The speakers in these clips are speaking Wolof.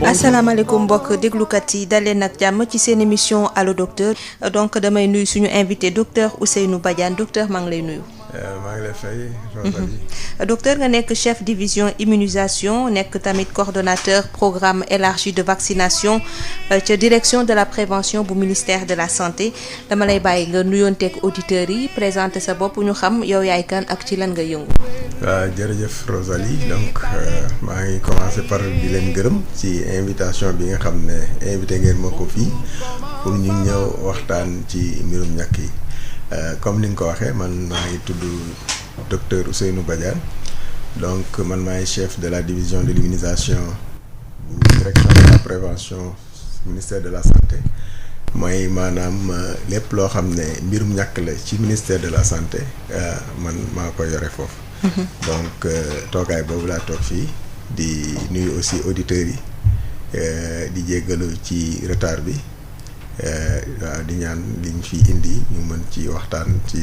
asalaamaaleykum mbokk déglukat yi daleen ak jàmm ci seen émission allo docteur donc damay nuyu suñu invité docteur Ousseynou Badiane docteur maa ngi lay nuyu. maa ngi lay fay Rosalie. docteur nga nekk chef division immunisation nekk tamit coordonnateur programme élargi de vaccination ca direction de la prévention bu ministère de la santé dama lay bàyyi nga nuyoonteeg auditeurs yi présenter sa bopp ñu xam yow yaay kan ak ci lan nga yëngu. waaw jërëjëf Rosalie donc maa ngi commencer par di leen gërëm ci invitation bi nga xam ne invité ngeen ma ko fii pour ñu ñëw waxtaan ci mbirum ñàkk yi. Comme ni nga ko waxee man maa ngi tudd docteur Ousseynou Badiane donc man maay chef de la division de l'immunisation direction de la prévention ministère de la santé mooy maanaam lépp loo xam ne mbirum ñàkk la ci ministère de la santé man maa ko yore foofu. donc toogaay boobu laa toog fii di nuyu aussi auditeurs yi di jéggalu ci retard bi. waaw di ñaan liñ fi indi ñu mën ci waxtaan ci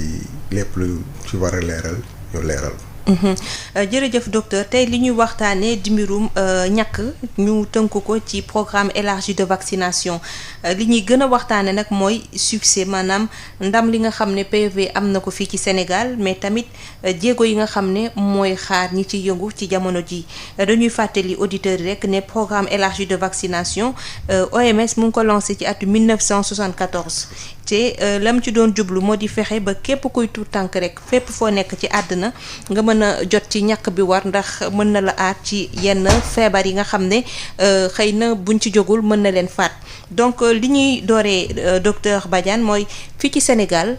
lépp lu ci war a leeral ñu leeral. jërëjëf docteur tey li ñuy waxtaanee di mbirum ñàkk ñu tënk ko ci programme élargi de vaccination li ñuy gën a waxtaanee nag mooy succès maanaam ndam li nga xam ne PV am na ko fii ci Sénégal mais tamit jéego yi nga xam ne mooy xaar ñi ci yëngu ci jamono ji dañuy fàttali auditeurs yi rek ne programme élargi de vaccination OMS mu ngi ko lancé ci atu 1974 te lam ci doon jublu moo di fexe ba képp kuy tuut tànk rek fépp foo nekk ci àddina nga mën a jot ci ñàkk bi war ndax mën na la aar ci yenn feebar yi nga xam ne xëy na buñ ci jógul mën na leen faat donc li ñuy dooree docteur Badiane mooy fii ci Sénégal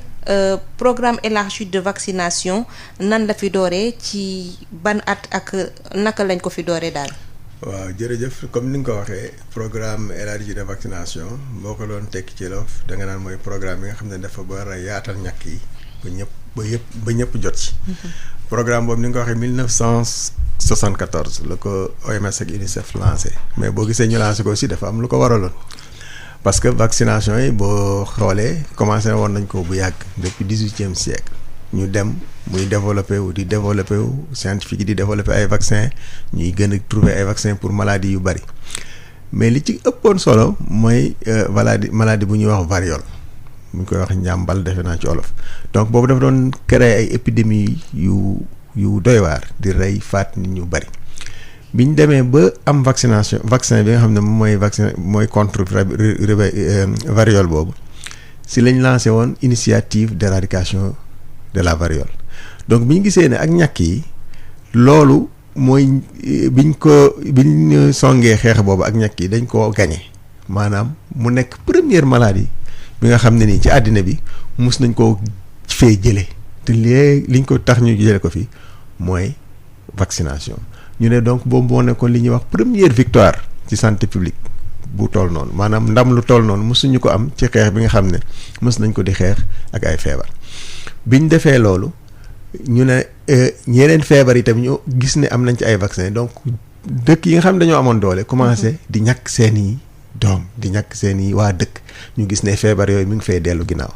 programme élargi de vaccination nan la fi dooree ci ban at ak naka lañ ko fi dooree daal. waaw jërëjëf comme ni nga ko waxee programme élargi de vaccination boo ko doon tekki ci Wolof da nga naan mooy programme bi nga xam ne dafa war a yaatal ñàkk yi ba ñëpp jot ci. programme boobu ni nga ko waxee 1974 la ko OMS ak UNICEF lancé mais boo gisee ñu lancé ko aussi dafa am lu ko waraloon parce que vaccination yi boo xoolee commencé woon nañ ko bu yàgg depuis 18e siècle ñu dem muy développé wu scientifique yi di développé ay vaccin ñuy gën a trouver ay vaccin pour maladie yu bari mais li ci ëppoon solo mooy maladie bu ñuy wax variole bu ñu koy wax njàmbal defe naa ci olof donc boobu dafa doon créer ay épidémies yu doy waar di rey faat nit ñu bari bi ñu demee ba am vaccin bi nga xam ne mooy contre variole boobu si lañ lancé woon initiative d'éradication de la variole donc bi ñu gisee ne ak ñàkk yi loolu mooy biñ songee xeex boobu ak ñàkk yi dañ koo gagné maanaam mu nekk première maladie bi nga xam ne nii ci àddina bi mus nañ koo fee jëlee te léegi liñ ko tax ñu jëlee ko fi mooy vaccination ñu ne donc boobu moo nekkoon li ñuy wax première victoire ci santé publique bu toll noonu maanaam ndam lu toll noonu musuñu ko am ci xeex bi nga xam ne mus nañ ko di xeex ak ay feebar biñ defee loolu ñu ne ñeneen feebar itam ñu gis ne am nañ ci ay vaccin donc dëkk yi nga xam ne dañoo amoon doole commencé di ñàkk seeni doom di ñàkk seeni waa dëkk ñu gis ne feebar yooyu mi ngi fay dellu ginnaaw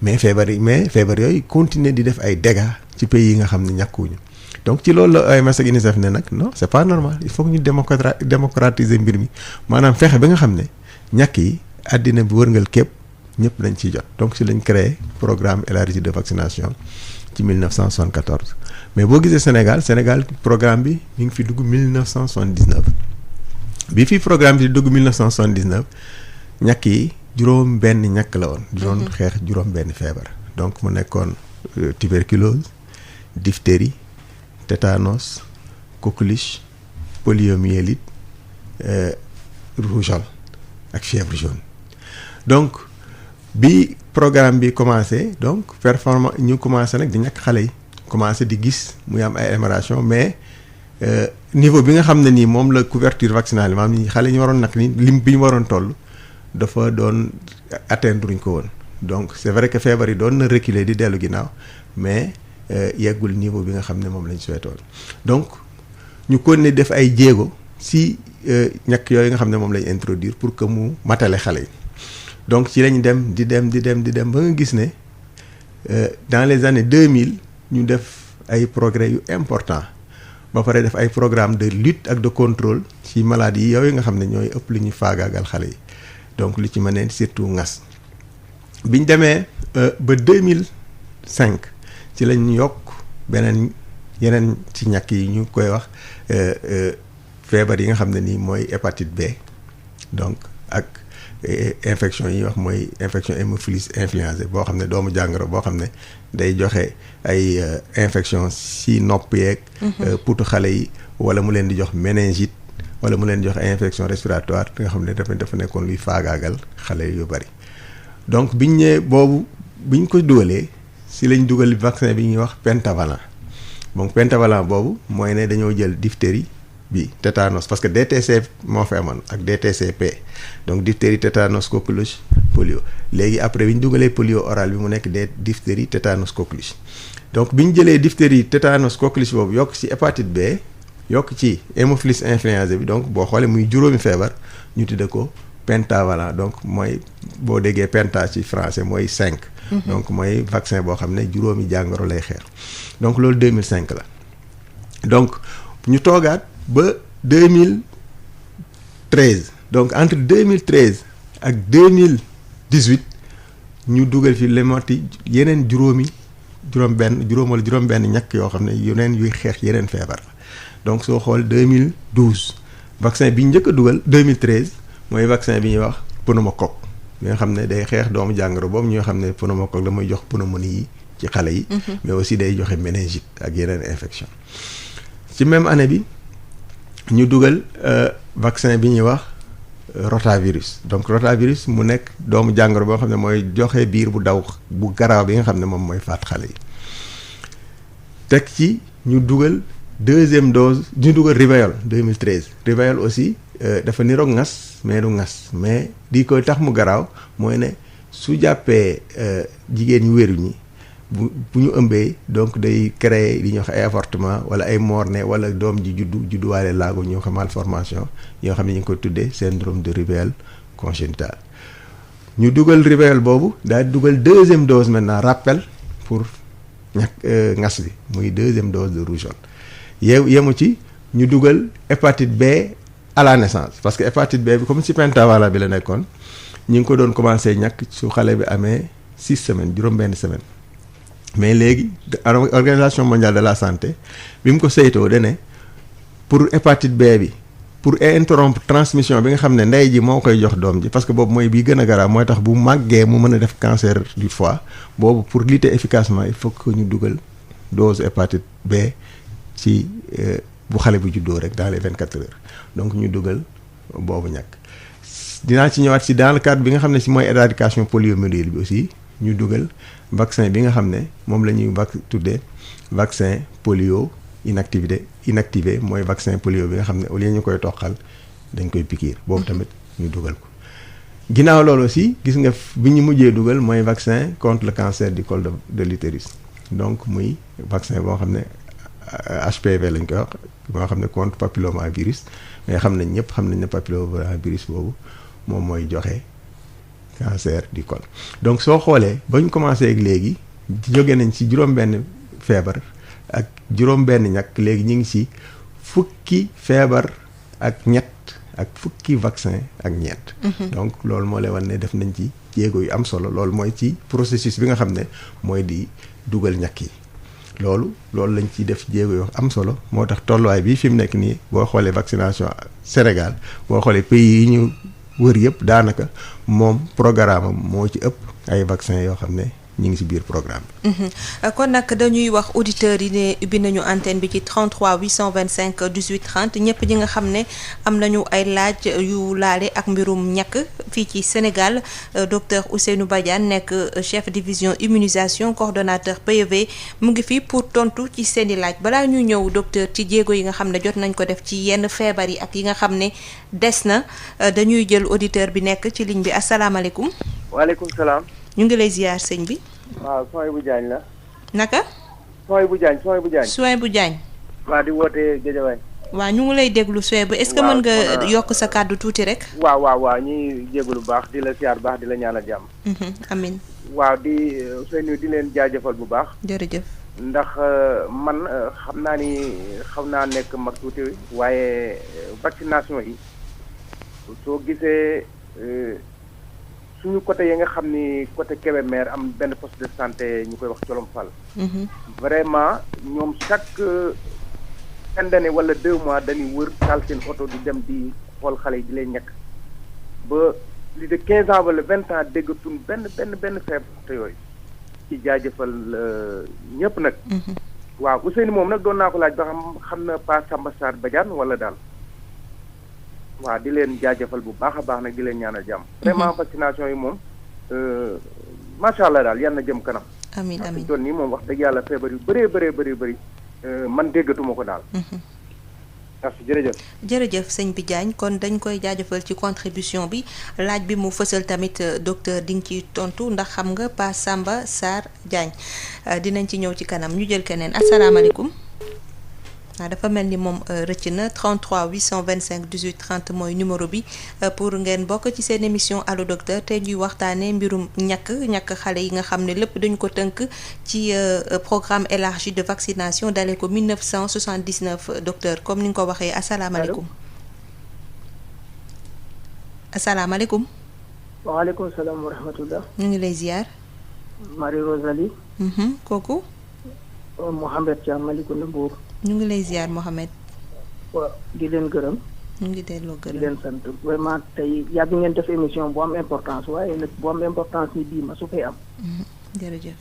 mais feebar yooyu continuer di def ay dégâts ci pays yi nga xam ne ñàkkuwuñu donc ci loolu la OMS ak UNICEF ne nag non c'est pas normal il faut que ñu démocratiser mbir mi maanaam fexe ba nga xam ne ñàkk yi àddina bi wërngal képp ñëpp lañ ciy jot donc si lañ créé programme élargi de vaccination ci 1974 mais boo gisee Sénégal programme bi mi ngi fi dugg 1979 bi fi programme bi di dugg 1979 ñàkk yi juróom benn ñàkk la woon di doon xeex juróom benn feebar donc mu nekkoon tuberculose diphtérie tétanos coqueluche poliomyélite rougeole ak fièvre jaune donc bi programme bi commencé donc performance ñu commencé nag di ñàkk xale yi commencé di gis muy am ay amélioration mais niveau bi nga xam ne nii moom la couverture vaccinale maanaam ni xale yi ñu waroon nag ni lim bi ñu waroon toll dafa doon atteindre ñu ko woon donc c'est vrai que feebar yi doon na reculer di dellu ginnaaw mais yeggul niveau bi nga xam ne moom lañ souhaitoon donc ñu continuer def ay jéego si ñàkk yooyu nga xam ne moom lañ introduire pour que mu matale xale yi donc ci lañ dem di dem ba nga gis ne dans les années 2000 ñu def ay progrès yu important ba pare def ay programme de lutte ak de contrôle ci maladies yooyu nga xam ne ñooy ëpp lu ñuy faagaagal xale yi donc lu ci mën ne surtout ngas. biñ demee ba 2005 ci lañ yokk yeneen ci ñàkk yi ñu koy wax feebar yi nga xam ne nii mooy hépatite B donc ak infection yi wax mooy infection hémophilus influenzae boo xam ne doomu jàngoro boo xam ne day joxe ay infection si nopp yeeg putu xale yi wala mu leen di jox méningite wala mu leen di jox ay infection respiratoire nga xam ne dafa nekkoon luy faagaagal xale yu bari donc biñ ñëwee boobu biñ ko dugalee si lañ dugal vaccin bi ñuy wax pentavalent donc pentavalent boobu mooy ne dañoo jël diphtérie bi tétanos parce que DTC moo fi amoon ak DTCP donc diphtérie tétanos coqueluche polio léegi après bi ñu dugalee polio oral bi mu nekk diphtérie tétanos coqueluche donc bi ñu jëlee diphtérie tétanos coqueluche boobu yokk ci hépatite B yokk ci hémophilus influenzae bi donc boo xoolee muy juróomi feebar ñu tudde ko pentavalent donc mooy boo déggee penta ci français mooy 5. donc mooy vaccin boo xam ne juróomi jàngoro lay xeex donc loolu 2005 la donc ñu toogaat ba 2013 donc entre 2013 ak 2018 ñu dugal fi le moti yeneen juróom wala juróom-benn ñàkk yoo xam ne yeneen yuy xeex yeneen feebar la donc soo xool 2012 vaccin bi njëkk a dugal 2013 mooy vaccin bi ñuy wax pneumocoque bi nga xam ne day xeex doomu jàngoro boobu ñoo xam ne pneumocoque la muy jox pneumonie yi ci xale yi. mais aussi day joxe méningite ak yeneen infection ci même année bi ñu dugal vaccin bi ñuy wax rotavirus donc rotavirus mu nekk doomu jàngoro boo xam ne mooy joxe biir bu daw bu garaaw bi nga xam ne moom mooy faat xale yi teg ci ñu dugal deuxième dose ñu dugal rivéole 2013 rivéole aussi dafa niroog ngas mais du ngas mais di koy tax mu garaaw mooy ne su jàppee jigéen ñu wéru ñi bu ñu ëmbee donc day créer li ñuy wax ay avortement wala ay mort-né wala doom ji judduwaale laago ñoo xam malformation yoo xam ne ñu ngi koy tuddee syndrome de Rivéole congénital ñu dugal rivéole boobu daal di dugal deuxième dose maintenant rappel pour ngas bi muy deuxième dose de rougeole yemu ci ñu dugal hépatite B à la naissance parce que hépatite B bi comme si pentavalent bi la nekkoon ñu ngi ko doon commencé ñàkk su xale bi amee 6 semaines juróom-benn semaine mais léegi organisation mondiale de la santé bi mu ko saytoo da ne pour hépatite B bi pour interrompre transmission bi nga xam ne ndey ji moo koy jox doom ji parce que boobu mooy bii gën a garaaw mooy tax bu màggee mu mën a def cancer du foie boobu pour lutter efficacement il faut que ñu dugal dose hépatite B ci bu xale bu juddoo rek dans les 24 heures donc ñu dugal boobu ñàkk dinaa ci ñëwaat si dans le cadre bi nga xam ne si mooy éradication poliomyélite bi aussi ñu dugal vaccin bi nga xam ne moom la ñuy tuddee vaccin polio inactivé mooy vaccin polio bi nga xam ne au lieu ñu koy toqal dañ koy pikiir boobu tamit ñu dugal ko ginnaaw loolu aussi gis nga bi ñu mujjee dugal mooy vaccin contre le cancer du col de l'utérus donc muy vaccin boo xam ne HPV lañ koy wax boo xam ne contre papillomavirus mais xam nañ ñëpp xam nañ ne papillomavirus boobu moom mooy joxe cancer du col donc soo xoolee ba ñu commencé ak léegi jóge nañ ci juróom-benn feebar ak juróom-benn ñàkk léegi ñu ngi ci fukki feebar ak ñett ak fukki vaccin ak ñeent. donc loolu moo lay wan ne def nañ ci jéego yu am solo loolu mooy ci processus bi nga xam ne mooy di dugal ñàkk yi loolu lañ ciy def jéego yoo am solo moo tax tolluwaay bi fi mu nekk nii boo xoolee vaccination Sénégal boo xoolee pays yi ñu wër yëpp daanaka moom programme am moo ci ëpp ay vaccin yoo xam ne ñu ngi ci biir programme bi. kon nag dañuy wax auditeurs yi ne ubbi nañu antenne bi ci 33 825 18 30 ñëpp ñi nga xam ne am nañu ay laaj yu laale ak mbirum ñàkk fii ci Sénégal docteur Ousseynou Badiane nekk chef division immunisation coordonnateur PEV mu ngi fi pour tontu ci seeni laaj balaa ñuy ñëw docteur ci jéego yi nga xam ne jot nañ ko def ci yenn feebar yi ak yi nga xam ne des na dañuy jël auditeur bi nekk ci ligne bi asalaamaaleykum. waaleykum salaam. ñu ngi lay ziar sëñ bi. waaw Souhaïbou Diagne la. naka. Souhaïbou Diagne. Souhaïbou Diagne. waa di woote Guédiawaye. waaw ñu ngi lay déglu Souhaïbou est-ce que mën nga yokk sa kàddu tuuti rek. waaw ñuy jégalu bu baax di la siyaar baax di la ñaanal jàmm. amiin. waaw di Ousseynou di leen jaajëfal bu baax. jërëjëf. ndax man xam naa ni xaw naa nekk mag tuuti waaye vaccination yi soo gisee suñu côté yi nga xam ni côté Kébémer am benn poste de santé ñu koy wax Colom Fall. vraiment ñoom chaque fin d'année wala 2 mois dañuy wër taal seen oto di dem di xool xale yi di leen ñekk ba plus de 15 ans wala 20 ans déggatun benn feebar te yooyu ci jaajëfal ñëpp nag. waaw Ousseynou moom nag doon naa ko laaj ba xam na Pa Samba Sarr Badiane wala daal. waaw di leen jaajëfal bu baax a baax nag di leen ñaanal jàmm. vraiment vaccination yi moom macha allah daal yal na jëm kanam. amiin amiin toon nii moom wax dëgg yàlla feebar yu bëri man déggatuma ko daal. merci jërëjëf. jërëjëf sëñ bi Diagne kon dañ koy jaajëfal ci contribution bi laaj bi mu fësal tamit docteur di nga ci tontu ndax xam nga Pa Samba Sarr Diagne dinañ ci ñëw ci kanam ñu jël keneen asalaamaaleykum. dafa mel ni moom rëcc na 33 825 18 30 mooy numéro bi pour ngeen bokk ci seen émission allo docteur te ñuy waxtaanee mbirum ñàkk xale yi nga xam ne lépp dañu ko tënk ci programme élargi de vaccination dalee ko 1979 docteur comme ni nga ko waxee asalaamaaleykum. asalaamaaleykum. waaleykum salaam wa rahmatullah. ñu ngi lay ziar. Marie Rosalie. kooku. Mohamed Thiam Malicounda Mbour. ñu ngi lay ziar Mohamed. waaw di leen gërëm. ñu ngi delloo gërëm di leen sant vraiment tey yàgg ngeen def émission bu am importance waaye nag bu am importance ni bii ma su fay am. jërëjëf.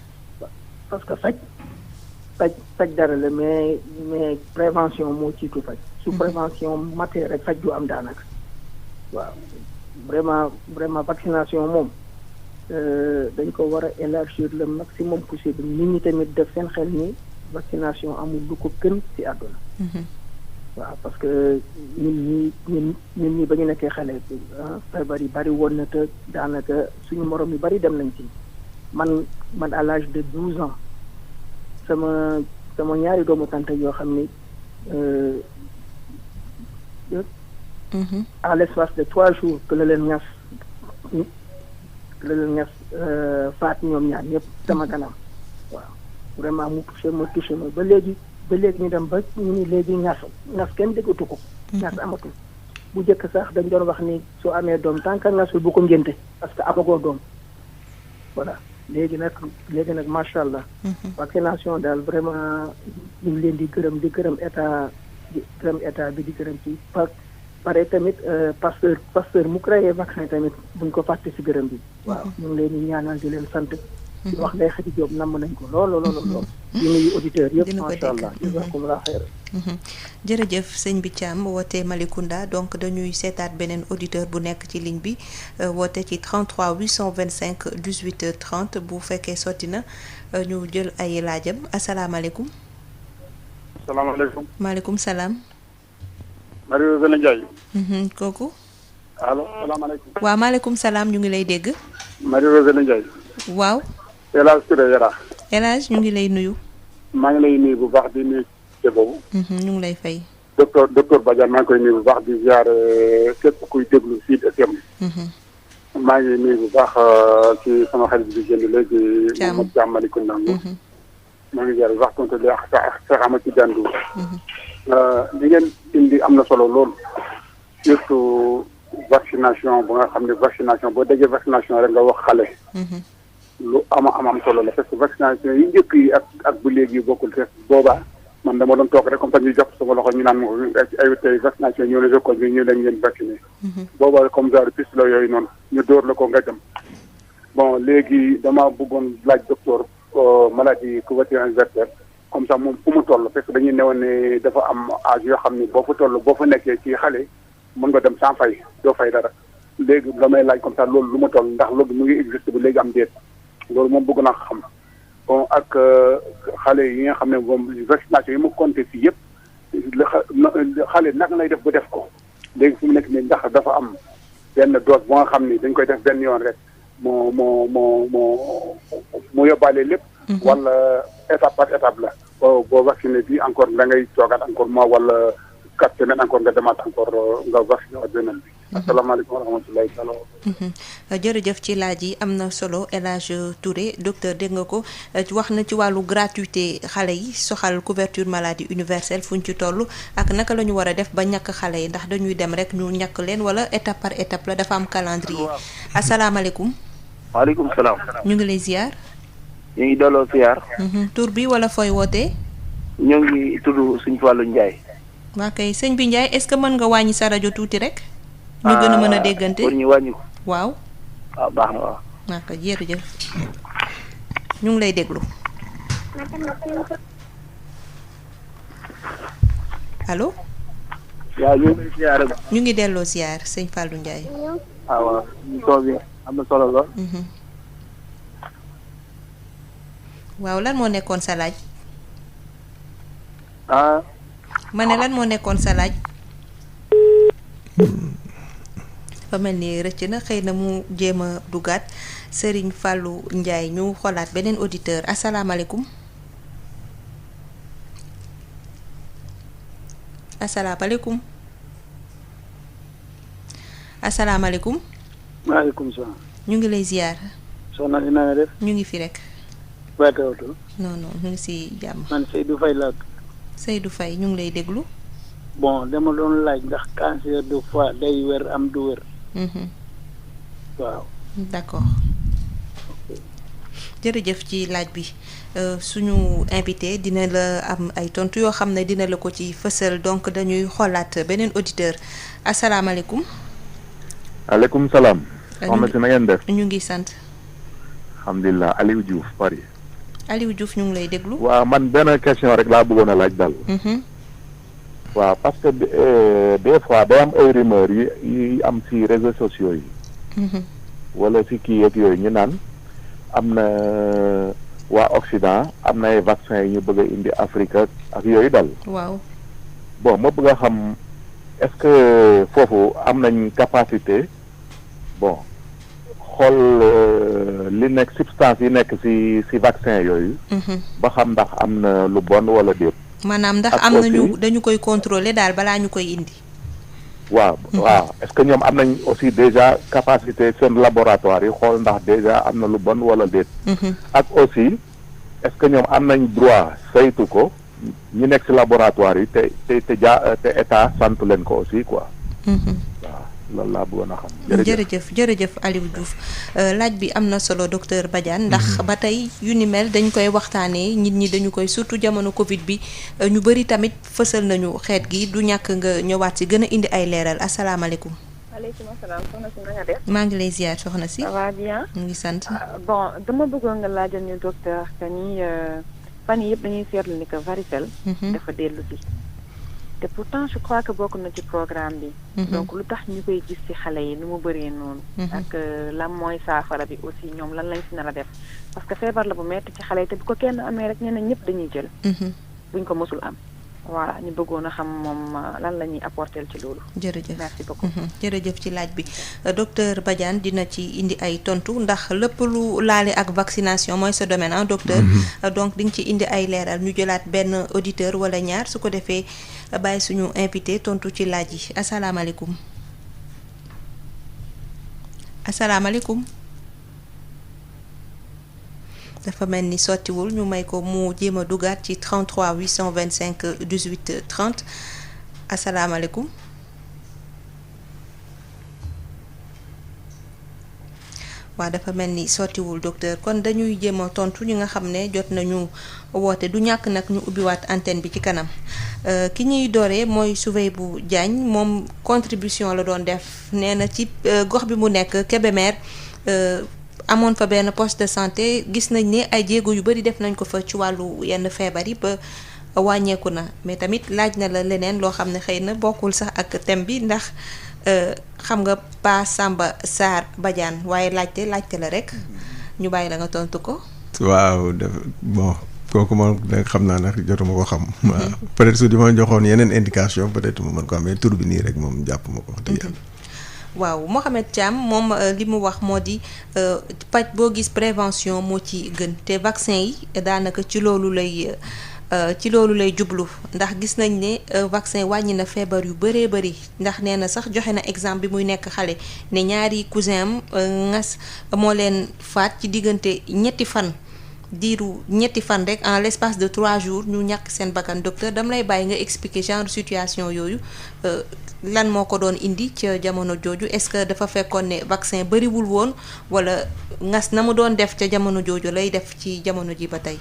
parce que faj dara la mais prévention moo ciitu faj. su prévention matee rek faj du am daanaka. waaw vraiment vaccination moom dañ ko war a élargir le maximum possible nit ñi tamit def seen xel ni. vaccination amul lu ko gën ci àdduna. waaw parce que ñun ñi ba ñu nekkee xale feebar yi bari woon na te daanaka suñu morom yu bari dem nañ ci man à l'âge de 12 ans sama ñaari doomu tante yoo xam ni à l'espace de 3 jours que la leen ñas faat ñoom ñaar ñëpp sama kanam waaw. vraiment mu touché ma ba léegi ñu dem ba ñu ni léegi ñas kenn déggatu ko. ñas amatul bu njëkk sax dañ doon wax ni soo amee doom tant que ñasul bu ko ngénte parce que amagoo doom voilà léegi nag macha allah. vaccination daal vraiment ñu ngi leen di gërëm état bi di gërëm ci pare tamit Pasteur mu créé vaccin tamit buñ ko fàtte ci gërëm bi. waaw ñu ngi leen di ñaanal di leen sant. di wax Ndeye Khady Diop namm nañ ko lool. di nuyu auditeurs yëpp macha allah jazakumullah xayr. jërëjëf sëñ bi Thiam woote Malicounda donc dañuy seetaat beneen auditeur bu nekk ci ligne bi woote ci 33 825 18 30 bu fekkee sotti na ñu jël ay laajam asalaamaaleykum. salaamaaleykum. maaleykum salaam. Marie Rosalie Ndiaye. kooku. allo salaamaaleykum. waaw maaleykum salaam ñu ngi lay dégg. Marie Rosalie Ndiaye. waaw. El Hadj Touré Yara. El Hadj ñu ngi lay nuyu. maa ngi lay nuyu bu baax di nuyu ci boobu. ñu ngi lay fay. docteur Badiane maa ngi koy nuyu bu baax di ziar képp kuy déglu Sud FM. maa ngi nuyu bu baax ci sama xarit bi génn léegi. Thiam Mohamed Thiam Malicounda maa ngi ziar bu baax tontu li ak Cheikh Ahmed Tidiane Diouf. li ngeen indi am na solo lool surtout vaccination bu nga xam ne vaccination boo déggee vaccination rek nga wax xale. lu am solo la parce que vaccination yi njëkk yi ak bu léegi yi bokkul te boobaa man dama doon toog rek comme ça ñu jox sama loxo ñu naan ay tey vaccination ñëw na école bi ñu leen ngeen vacciné. boobaa comme genre piste la yooyu noonu ñu dóor la ko nga dem. bon léegi dama bëggoon laaj docteur maladie couverture universelle comme ça moom fu mu toll parce que dañuy newoon ne dafa am âge yoo xam ni boo fa nekkee ci xale mën nga dem sans fay doo fay dara léegi damay laaj comme ça loolu lu ma toll ndax loolu mu ngi existe ba léegi am déet loolu moom bëgg naa xam bon ak xale yi nga xam ne moom vaccination yi ma compté fii yëpp xale naka lay def ba def ko léegi fu mu nekk nii ndax dafa am benn dose bu nga xam ni dañ koy def benn yoon rek moo yóbbaale lépp. wala étape par étape la. boo vacciné bi encore da ngay toogaat encore mois wala 4 semaines encore nga demaat encore nga vacciné waat beneen bi asalaamaaleykum wa rahmatulahi taala. jërëjëf ci laaj yi am na solo El Hadj Touré docteur dégg nga ko wax na ci wàllu gratuité xale yi soxal couverture maladie universelle fu ñu ci toll ak naka la ñu war a def ba ñàkk xale yi ndax dañuy dem rek ñu ñàkk leen wala étape par étape la dafa am calendrier. asalaamaaleykum. waaleykum salaam. ñu ngi lay ziar. ñu ngi delloo ziar. tur bi wala fooy wootee. ñu ngi tudd Sëñ Fallou Ndiaye. waa kay sëñ bi Ndiaye est-ce que mën nga wàññi sa rajo tuuti rek. ñu gën a mën a déggante pour ñu wàññi ko. waaw. waaw baax na waaw. waa kay jërëjëf ñu ngi lay déglu. allo. waaw ñu ngi ziar. ñu ngi delloo ziar sëñ Fallou Ndiaye. waaw émission bi am na solo lool. waaw lan moo nekkoon sa laaj. ah. ma ne lan moo nekkoon sa laaj. fa mel ni rëcc na xëy na mu jéem a dugaat Serigne Fallou Ndiaye ñu xoolaat beneen auditeur asalaamaaleykum. asalaamaaleykum. asalaamaaleykum. maaleykum salaam. ñu ngi lay ziar. soxna si na nga def. ñu ngi fi rek. waatawatu. non non ñu ngi si jàmm. man Seydou Faye laa. Seydou Faye ñu ngi lay déglu. bon dama doon laaj ndax cancer du foie day wér am du wér. waaw. d'accord jërëjëf ci laaj bi suñu invité dina la am ay tontu yoo xam ne dina la ko ci fësal donc dañuy xoolaat beneen auditeur asalaamaaleykum. aleykum salaam. soxna si na ngeen def. ñu ngi sant. alhamdulilah Aliou Diouf Paris. Aliou Diouf ñu ngi lay déglu. waaw man benn question rek laa bëggoon a laaj daal. waaw parce que des fois day am ay rumeurs yi am ci réseaux sociaux yi. wala ci kii yeeg yooyu ñu naan am na waa Occident am na ay vaccins yi ñu bëgg a indi Afrique ak yooyu dal. waaw. bon ma bëgg a xam est-ce que foofu am nañ capacité bon xool li nekk substance yi nekk ci vaccin yooyu. ba xam ndax am na lu bon wala déet. maanaam ndax am nañu dañu koy contrôler daal balaa ñu koy indi. waaw waaw est-ce que ñoom am nañ aussi déjà capacité seen laboratoire yi xool ndax déjà am na lu bon wala déet. ak aussi est-ce que ñoom am nañ droit saytu ko ñu nekk ci laboratoire yi te état sant leen ko aussi quoi. waaw loolu laa bëggoon a xam. jërëjëf Aliou Diouf laaj bi am na solo docteur Badiane ndax ba tey yu ni mel dañ koy waxtaanee nit ñi dañu koy surtout jamono Covid bi ñu bëri tamit fësal nañu xeet gi du ñàkk nga ñëwaat ci gën a indi ay leeral asalaamaaleykum. maaleykum salaam soxna si na nga def. maa ngi lay ziar soxna si. ça va bien. mu ngi sant. bon dama bëggoon nga laajal ñu docteur que ni fan yii yëpp dañuy seetlu ni que varicelle. dafa dellu si. te pourtant je crois que bokk na ci programme bi. donc lu tax ñu koy gis ci xale yi nu mu bëree noonu. ak lan mooy saafara bi aussi ñoom lan lañ si nar a def parce que feebar la bu metti ci xale yi te bu ko kenn amee rek ñeneen ñëpp dañuy jël. buñ ko mësul am. voilà ñu bëggoon a xam moom lan la ñuy apporter ci loolu. jërëjëf merci beaucoup. jërëjëf ci laaj bi docteur Badiane dina ci indi ay tontu ndax lépp lu laale ak vaccination mooy sa domaine ah docteur. donc di nga ci indi ay leeral ñu jëlaat benn auditeur wala ñaar su ko defee bàyyi suñu invité tontu ci laaj yi asalaamaaleykum. asalaamaaleykum. dafa mel ni sottiwul ñu may ko mu jéem a dugaat ci 33 825 18 30 asalaamaaleykum. waaw dafa mel ni sottiwul docteur kon dañuy jéem a tontu ñi nga xam ne jot nañu woote du ñàkk nag ñu ubbiwaat antenne bi ci kanam ki ñuy dooree mooy Souveybou Diagne moom contribution la doon def nee na ci gox bi mu nekk Kébémer. amoon fa benn poste de santé gis nañ ne ay jéego yu bari def nañ ko fa ci wàllu yenn feebar yi ba wàññeeku na mais tamit laaj na la leneen loo xam ne xëy na bokkul sax ak thème bi ndax xam nga Pa Samba Sarr Badiane waaye laajte la rek ñu bàyyi la nga tontu ko. waaw bon kooku moom xam naa nag jotuma ko xam. waaw peut-être su di ma joxoon yeneen indication peut-être mu mën ko amee tur bi nii rek moom jàpp ma ko wax dëgg yàlla. waaw Mohamed Thiam moom li mu wax moo di paj boo gis prévention moo ci gën te vaccin yi daanaka ci loolu lay ci loolu lay jublu ndax gis nañ ne vaccin wàññi na feebar yu bëree bëri ndax nee na sax joxe na exemple bi muy nekk xale ne ñaari cousin am ngas moo leen faat ci diggante ñetti fan rek en l'espace de 3 jours ñu ñàkk seen bakkan. Docteur dama lay bàyyi nga expliquer genre situation yooyu lan moo ko doon indi ca jamono jooju est-ce que dafa fekkoon ne vaccin bëriwul woon wala ngas na mu doon def ca jamono jooju lay def ci jamono ji ba tey.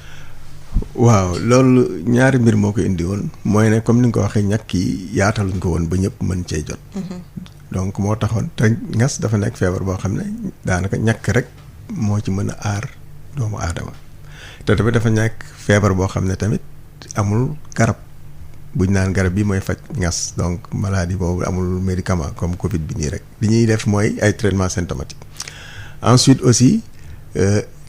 waaw loolu ñaari mbir moo ko indi woon mooy ne comme ni nga ko waxee ñàkk yi yaataluñ ko woon ba ñëpp mën cee jot. donc moo taxoon te ngas dafa nekk feebar boo xam ne daanaka ñàkk rek moo ci mën a aar doomu aadama te tamit dafa ñàkk feebar boo xam ne tamit amul garab buñ naan garab bi mooy faj ngas donc maladie boobu amul médicament comme Covid bi nii rek li ñuy def mooy ay traitement symptomatique. ensuite aussi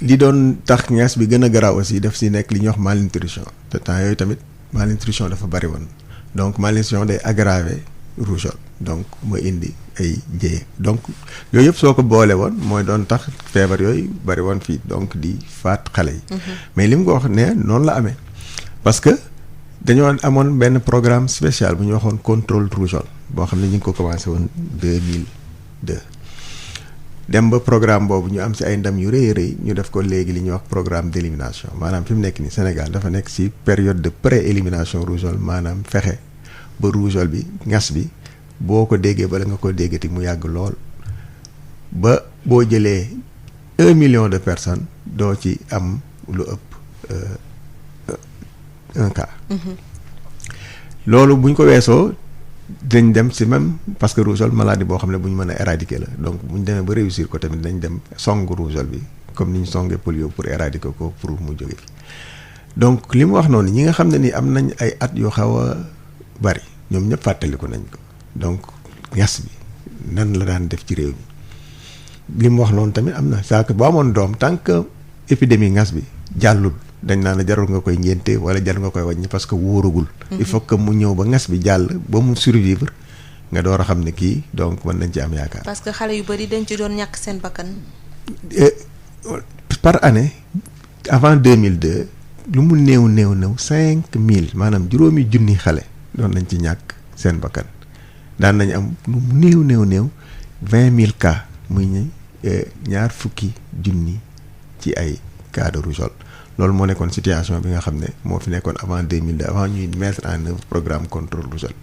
li doon tax ngas bi gën a garaaw aussi daf si nekk li ñuy wax malnutrition te temps yooyu tamit malnutrition dafa bari woon donc malnutrition day aggraver rougeole donc mooy indi ay jéye donc yooyu yëpp soo ko boole woon mooy doon tax feebar yooyu bari woon fii donc di faat xale yi. mais li mu ko wax ne noonu la amee parce que dañoo amoon benn programme spécial bu ñu waxoon contrôle rougeole boo xam ne ñu ngi ko commencé woon 2002. dem ba programme boobu ñu am ci ay ndam yu rëy rëy ñu def ko léegi li ñuy wax programme d'élimination maanaam fi mu nekk nii Sénégal dafa nekk ci période de pré-élimination rougeole maanaam fexe ba rougeole bi ngas bi boo ko déggee bala nga ko déggati mu yàgg lool ba boo jëlee 1 million de personnes doo ci am lu ëpp 1 cas. loolu buñ ko weesoo dañ dem ci même parce que rougeole maladie boo xam ne bu ñu mën a éradiquer la donc bu ñu demee ba réussir ko tamit dañ dem song rougeole bi comme ni ñu songee polio pour éradiquer ko pour mu jóge fi donc li mu wax noonu ñi nga xam ne ni am nañ ay at yu xaw a bari ñoom ñëpp fàttaliku nañ ko donc ngas bi nan la daan def ci réew mi li mu wax noonu tamit am na saa que boo amoon doom tant que épidémie ngas bi jàllul dañ naan la jarul nga koy ngénte wala jarul nga koy wàññi parce que wóoragul. il faut que mu ñëw ba ngas bi jàll ba mu survivre nga door a xam ne kii donc mën nañ ci am yaakaar. parce que xale yu bari dañ ci doon ñàkk seen bakkan. par année avant 2002 lu mu néew 5000 maanaam juróomi junni xale doon nañ ci ñàkk seen bakkan daan nañ am lu mu néew 20000 cas muy ñaar fukki junni ci ay cas de rougeole. loolu moo nekkoon situation bi nga xam ne moo fi nekkoon avant 2002 avant ñuy mettre en œuvre programme contrôle rougeole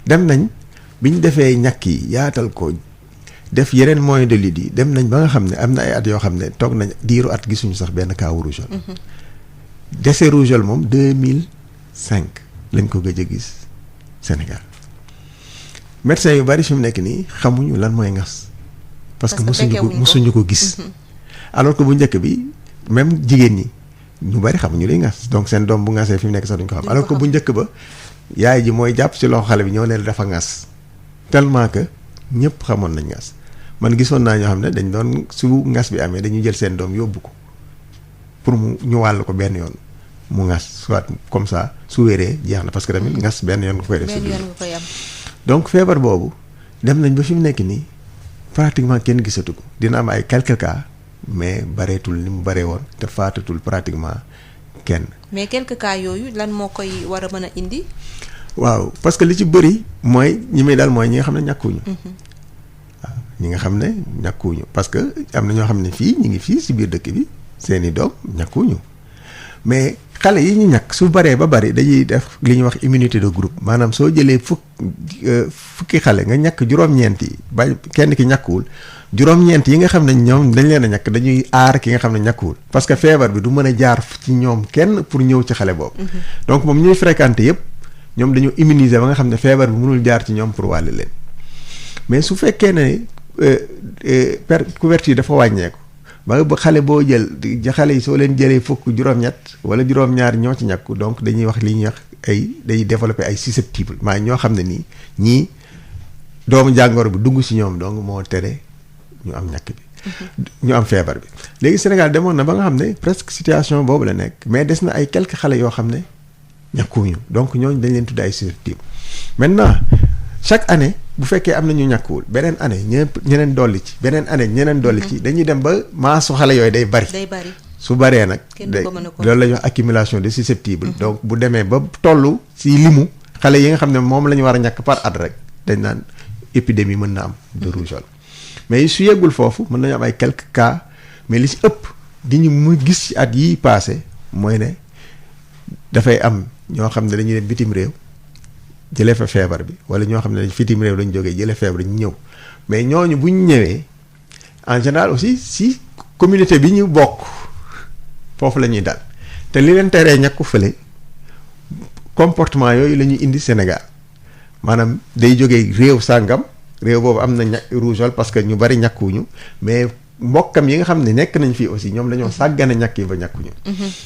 dem nañ bi ñu defee ñàkk yi yaatal ko def yeneen moyens de lutte yi dem nañ ba nga xam ne am na ay at yoo xam ne toog nañ diiru at gisuñu sax benn cas wu rougeole. décès rougeole moom 2005 lañ ko gëj a gis Sénégal médecins yu bari fi mu nekk nii xamuñu lan mooy ngas. parce que musuñu ko gis. alors que bu njëkk bi même jigéen ñi. ñu bari xamuñu liy ngas donc seen doom bu ngasee fi mu nekk sax duñ ko xam alors que bu njëkk ba yaay ji mooy jàpp ci loxo xale bi ñëw leen dafa ngas tellement que ñëpp xamoon nañ ngas man gisoon naa ñoo xam ne dañ doon su ngas bi amee dañuy jël seen doom yóbbu ko pour mu ñu wàll ko benn yoon mu ngas soit comme ça su wéree jeex na parce que tamit ngas benn yoon nga koy def si donc feebar boobu dem nañ ba fi mu nekk nii pratiquement kenn gisatu ko dina am ay quelques cas mais bareetul ni mu baree woon te faatatul pratiquement kenn. mais quelques cas yooyu lan moo koy war a mën a indi. waaw parce que li ci bëri mooy ñi muy daal mooy ñi nga xam ne ñàkkuwuñu. waaw ñi nga xam ne ñàkkuwuñu parce que am na ñoo xam ne fii ñu ngi fii si biir dëkk bi seeni doom ñàkkuwuñu mais xale yi ñu ñàkk su baree ba bari dañuy def li ñuy wax immunité de groupe maanaam soo jëlee fukki xale nga ñàkk juróom-ñeent yi ba kenn ki ñàkkuwul. juróom-ñeent yi nga xam ne ñoom dañ leen a ñàkk dañuy aar ki nga xam ne ñàkkuwul parce que feebar bi du mën a jaar ci ñoom kenn pour ñëw ci xale boobu. donc moom ñuy fréquenter yëpp ñoom dañoo immuniser ba nga xam ne feebar bi mënul jaar ci ñoom pour wàll leen mais su fekkee ne couverture dafa wàññeeku ba xale boo jël xale yi soo leen jëlee fukk juróom-ñett wala juróom-ñaar ñoo ci ñàkku donc dañuy wax li ñuy wax day développer ay susceptible maa ñoo xam ne nii ñii doomu jàngoro bi dugg ci ñoom donc moo tere. ñu am ñàkk bi ñu am feebar bi léegi Sénégal demoon na ba nga xam ne presque situation boobu la nekk mais des na ay quelques xale yoo xam ne ñàkkuwuñu donc ñooñu dañ leen tuddee ay susceptibles maintenant chaque année bu fekkee am na ñu ñàkkuwul beneen année ñeneen dolli ci beneen année ñeneen dolli ci dañuy dem ba maasu xale yooyu day bari su baree nag loolu la ñuy wax accumulation de susceptibles donc bu demee ba toll si limu xale yi nga xam ne moom la ñu war a ñàkk par at rek dañ naan épidémie mën na am de rougeole mais su yeggul foofu mën nañu am ay quelques cas mais li si ëpp di ñu mu gis ci at yi passé mooy ne dafay am ñoo xam ne dañuy dem bitim réew jëlee fa feebar bi wala ñoo xam ne bitim réew lañ jógee jëlee feebar ñu ñëw mais ñooñu bu ñu ñëwee en général aussi si communauté bi ñu bokk foofu la ñuy dal te li leen teree ñàkku fële comportement yooyu la ñuy indi Sénégal maanaam day jógee réew sàngam réew boobu am na rougeole parce que ñu bari ñàkkuwuñu mais mbokkam yi nga xam ne nekk nañ fii aussi ñoom dañoo sàggane ñàkk yi ba ñàkkuñu.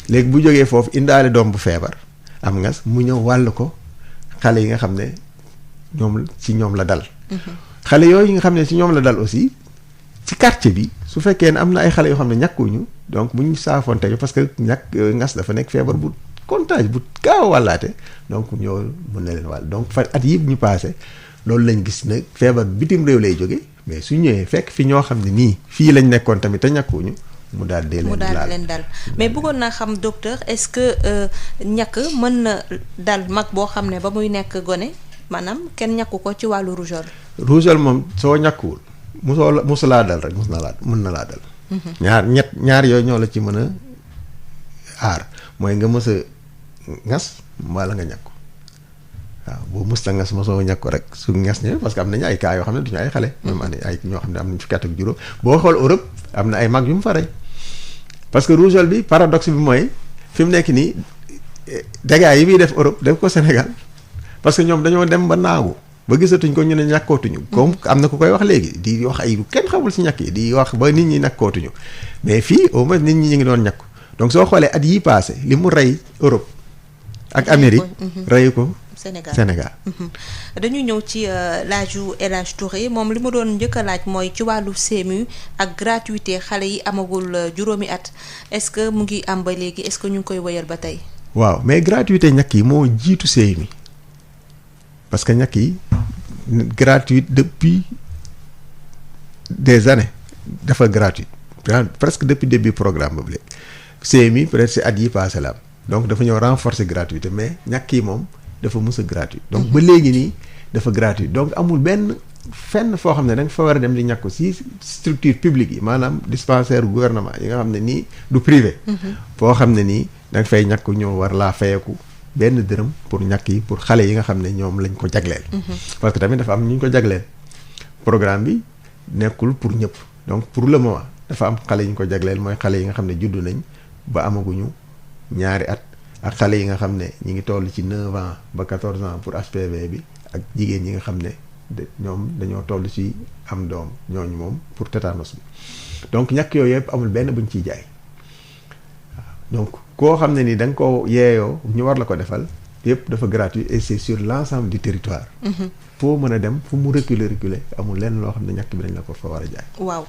léegi bu jógee foofu indaale doom bu feebar am ngas mu ñëw wàll ko xale yi nga xam ne ñoom la dal. xale yooyu nga xam ne ci ñoom la dal aussi ci quartier bi su fekkee ne am na ay xale yoo xam ne ñàkkuñu donc bu ñu saafonte parce que ngas dafa nekk feebar bu contagie bu gaaw a wàllaate donc ñoo mën na leen wàll donc fa at yii ñu passé loolu lañ gis ne feebar bitim réew lay jóge mais su ñëwee fekk fi ñoo xam ne nii fii lañ nekkoon tamit te ñàkkuñu mu daal di leen dal mais bëggoon naa xam docteur est-ce que ñàkk mën na dal mag boo xam ne ba muy nekk gone maanaam kenn ñàkku ko ci wàllu rougeole. rougeole moom soo ñàkkuwul musu laa dal rek mën na laa dal. ñaar yooyu ñoo la ci mën a aar mooy nga mës a ngas wala nga ñàkku waaw boo mës ta ngas mosoo ñàkku rek su ngas ñëwee parce que am nañu ay cas yoo xam ne duñu ay xale. même ay ñoo xam ne am nañu fukki at ak juróom boo xool Europe am na ay mag yu mu fa rey parce que rougeole bi paradoxe bi mooy fi mu nekk nii dégâts yi muy def Europe def ko Sénégal parce que ñoom dañoo dem ba naagu ba gisatuñ ko ñu ne ñàkkootuñu. comme am na ku koy wax léegi di wax ay kenn xamul si ñàkk yi di wax ba nit ñi ñàkkootuñu mais fii au moins nit ñi ñu ngi doon ñàkku donc soo xoolee at yii passé li mu rey Europe ak Amérique reyu ko Sénégal. dañu ñëw ci laaju El Hadj Touré moom li mu doon njëkk a laaj mooy ci wàllu CMU ak gratuité xale yi amagul juróomi at est-ce que mu ngi am ba léegi est-ce que ñu ngi koy wëyal ba tey. waaw mais gratuité ñàkk yi moo jiitu CMU parce que ñàkk yi gratuite depuis des années dafa gratuite presque depuis début programme boobu léegi CMU peut-être si at yi passé la am donc dafa ñëw renforcer gratuité mais ñàkk yi moom dafa mës a gratuit donc ba léegi nii dafa gratuit donc amul benn fenn foo xam ne da nga fa war a dem di ñàkku si structure publique yi maanaam dispensaire gouvernement yi nga xam ne nii du privé foo xam ne nii da nga fay ñàkku ñëw war laa fayeku benn dërëm pour ñàkk yi pour xale yi nga xam ne ñoom lañ ko jagleel parce que tamit dafa am ñu ñu ko jagleel programme bi nekkul pour ñëpp donc pour le moment dafa am xale yi ñu ko jagleel mooy xale yi nga xam ne juddu nañ ba amaguñu ñaari at ak xale yi nga xam ne ñi ngi toll ci 9 ans ba 14 ans pour HPV bi ak jigéen ñi nga xam ne ñoom dañoo toll ci am doom ñooñu moom pour tétanos bi donc ñàkk yooyu yëpp amul benn buñ ciy jaay waaw donc koo xam ne ni da nga ko yeeyoo ñu war la ko defal yëpp dafa gratuit et c'est sur l'ensemble du territoire. foo mën a dem fu mu reculer amul lenn loo xam ne ñàkk bi dañ la ko fa war a jaay. waaw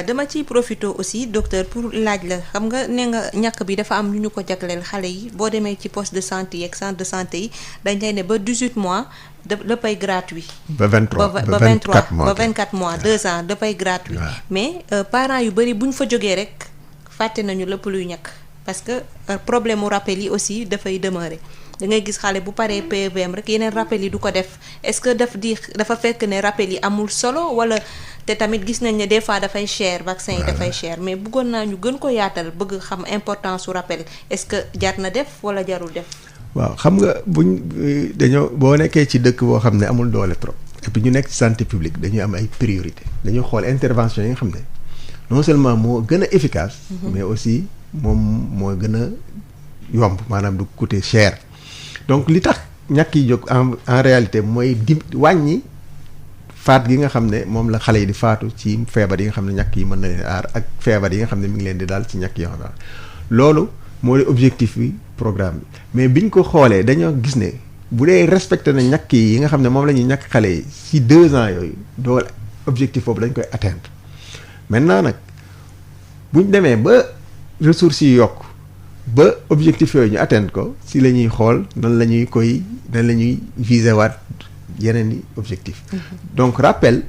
dama ciy profité aussi docteur pour laaj la xam nga nee nga ñàkk bi dafa am lu ñu ko jagleel xale yi boo demee ci poste de santé yi ak centre de santé yi dañ lay ne ba 18 mois dafay gratuit. ba 23 ba 24 mois ba 24 mois 2 ans dafay gratuit. mais parents yu bëri bu ñu fa jógee rek fàtte nañu lépp luy ñàkk parce que problème mu rappel yi aussi dafay demeurer. da ngay gis xale bu paree PVM rek yeneen rappel yi du ko def est-ce que dafa fekk ne rappel yi amul solo wala te tamit gis nañ ne des fois dafay cher vaccin yi dafay cher mais bëggoon naa ñu gën ko yaatal bëgg xam importance su rappel est-ce que jar na def wala jarul def. waaw xam nga dañoo boo nekkee ci dëkk boo xam ne amul doole trop et puis ñu nekk ci santé publique dañuy am ay priorité dañuy xool intervention yi nga xam ne non seulement moo gën a efficace. mais aussi moom moo gën a yomb maanaam du coûter cher. donc li tax ñàkk yi jóg en réalité mooy wàññi faat gi nga xam ne moom la xale yi di faatu ci feebar yi nga xam ne ñàkk yi mën na leen aar ak feebar yi nga xam ne mi ngi leen di daal ci ñàkk yi xam loolu moo di objectif bi programme bi mais biñ ko xoolee dañoo gis ne bu dee respecté na ñàkk yi nga xam ne moom la ñuy ñàkk xale yi ci 2 ans yooyu doole objectif boobu dañ koy atteindre maintenant nag buñ demee ba ressources yi yokk ba objectif yooyu ñu atteindre ko si la ñuy xool nan la ñuy viser waat yeneen i objectif donc rappel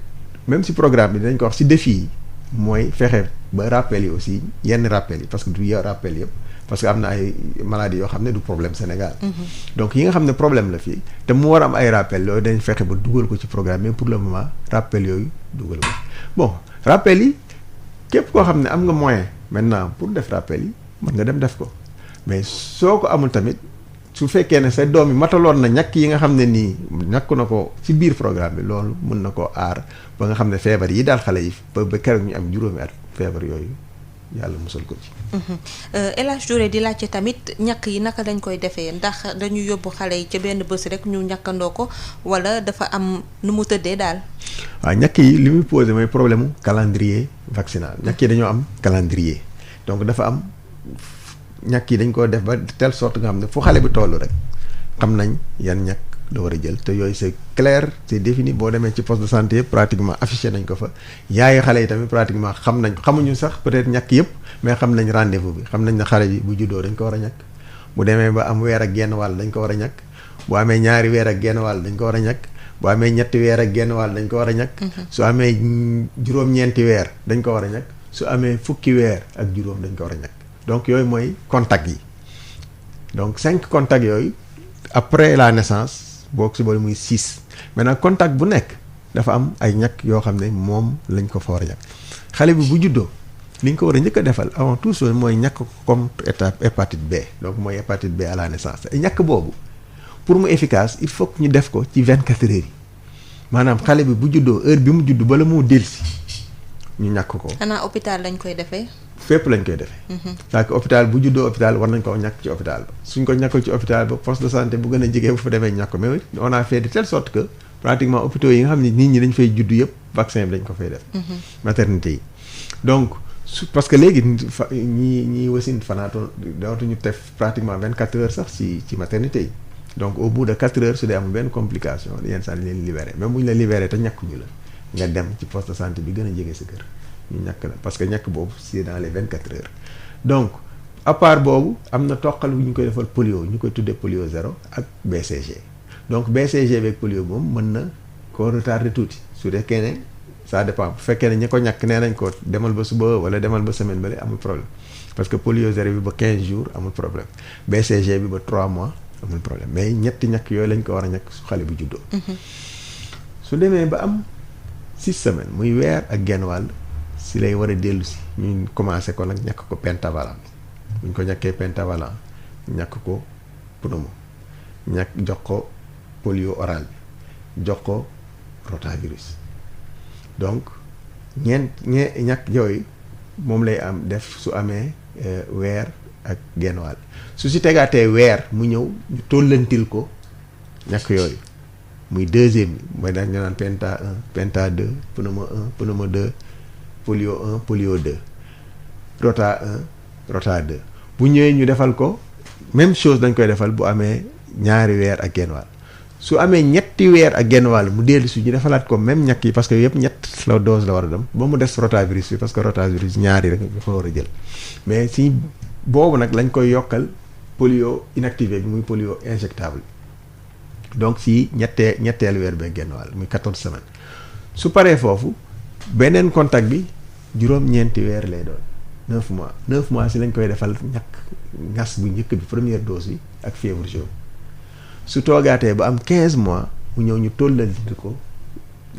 même si programme bi dañ ko wax si défi yi mooy fexe ba rappel yi aussi yenn rappel yi parce que du ya rappel yëpp parce que am na ay maladies yoo xam ne du problème Sénégal. Donc yi nga xam ne problème la fii te mu war a am ay rappel yooyu dañ fexe ba dugal ko ci programme mais pour le moment rappel yooyu dugal ko bon rappel yi képp koo xam ne am nga moyen maintenant pour def rappel yi mën nga dem def ko mais soo ko amul tamit su fekkee ne sa doom yi mataloon na ñàkk yi nga xam ne nii ñàkk na ko ci biir programme bi loolu mën na koo aar ba nga xam ne feebar yi daal xale yi ba keroog ñu am juróomi at feebar yooyu yàlla musal ko ci. El Hadj Touré di laajte tamit ñàkk yi naka lañ koy defee ndax dañu yóbbu xale yi ca benn bés rek ñu ñàkkandoo ko wala dafa am nu mu tëddee daal. waaw ñàkk yi li muy posé mooy problème mu calendrier vaccinal ñàkk yi dañoo am calendrier donc dafa am ñàkk yi dañ ko def ba telle sorte nga xam ne fu xale bi toll rek xam nañ yan ñàkk la war a jël te yooyu c'est clair c'est défini boo demee ci poste de santé yëpp pratiquement affiché nañ ko fa yaayi xale yi tamit pratiquement xam nañ xamuñu sax peut-être ñàkk yëpp mais xam nañ rendez-vous bi xam nañ ne xale bi bu juddoo dañ ko war a ñàkk bu demee ba am weer ak genn wàll dañ ko war a ñàkk bu amee ñaari weer ak genn wàll dañ ko war a ñàkk bu amee ñetti weer ak genn wàll dañ ko war a ñàkk su amee juróom-ñeenti weer dañ ko war a ñàkk su amee fukki weer ak juróom dañ ko war a ñàkk donc yooyu mooy contact yi donc 5 contacts yooyu après la naissance boo si boole muy 6 maintenant contact bu nekk dafa am ay ñàkk yoo xam ne moom lañ ko fa war a ñàkk xale bi bu juddoo li ñu ko war a njëkk a defal avant tout chose mooy ñàkk ko comme étape hépatite B donc mooy hépatite B à la naissance te ñàkk boobu pour mu efficace il faut que ñu def ko ci 24 heures yi maanaam xale bi bu juddoo heure bi mu judd bala moo dellusi ñu ñàkk ko. xanaa hôpital lañ koy defee. fépp lañ koy defee. parce que hôpital bu juddoo hôpital war nañ ko ñàkk ci hôpital ba suñ ko ñàkkul ci hôpital ba poste de santé bu gën a jege bu fa demee ñàkk ko mais on a fait de telle sorte que pratiquement hôpitaux yi nga xam ne nit ñi dañ fay juddu yëpp vaccin bi dañ ko fay def. maternité yi donc parce que léegi ñi wasin fanaatoo dootuñu def pratiquement 24 heures sax ci maternité yi donc au bout de 4 heures su dee amul benn complication yenn saa leen libéré même bu ñu la libéré te ñàkkuñu la nga dem ci poste de santé bi gën a jege sa kër. ñu ñàkk la parce que ñàkk boobu c'est dans les 24 heures donc à part boobu am na toqal bu ñu koy defal polio ñu koy tuddee polio 0 ak BCG donc BCG beeg polio moom mën na koo retarder tuuti su dee ne ça dépend bu fekkee ne ñi ko ñàkk nee nañ ko demal ba suba wala demal ba semaine bale amul problème parce que polio 0 bi ba 15 jours amul problème BCG bi ba 3 mois amul problème mais ñetti ñàkk yooyu lañ ko war a ñàkk su xale bu juddoo. su demee ba am 6 semaines muy weer ak genn wàll. si lay war a dellu si ñu commencé ko nag ñàkk ko pentavalent bu ñu ko ñàkkee pentavalent ñàkk ko pneumo jox ko polio oral bi jox ko rotavirus donc ñàkk yooyu moom lay am def su amee weer ak genn wàll su si tegaatee weer mu ñëw ñu tollantil ko ñàkk yooyu muy deuxième bi mooy dañ naan penta 1 penta 2 pneumo 1 pneumo 2 polio 1 polio 2 rota 1 rota 2 bu ñëwee ñu defal ko même chose dañ koy defal bu amee ñaari weer ak genn wàll su amee ñetti weer ak genn wàll mu dellu si ñu defalaat ko même ñàkk yi parce que yëpp ñett la dose la war a dem ba mu des rotavirus bi parce que rotavirus ñaari rek nga fa war a jël mais si boobu nag lañ koy yokkal polio inactivé bi muy polio injectable donc si ñetteelu weer bee genn wàll muy 14 semaines su paree foofu beneen contact bi juróom-ñeenti weer lay doon 9 mois si lañ koy defal ñàkk ngas bu njëkk bi première dose bi ak fièvre jaune su toogaatee ba am 15 mois mu ñëw ñu tollanti ko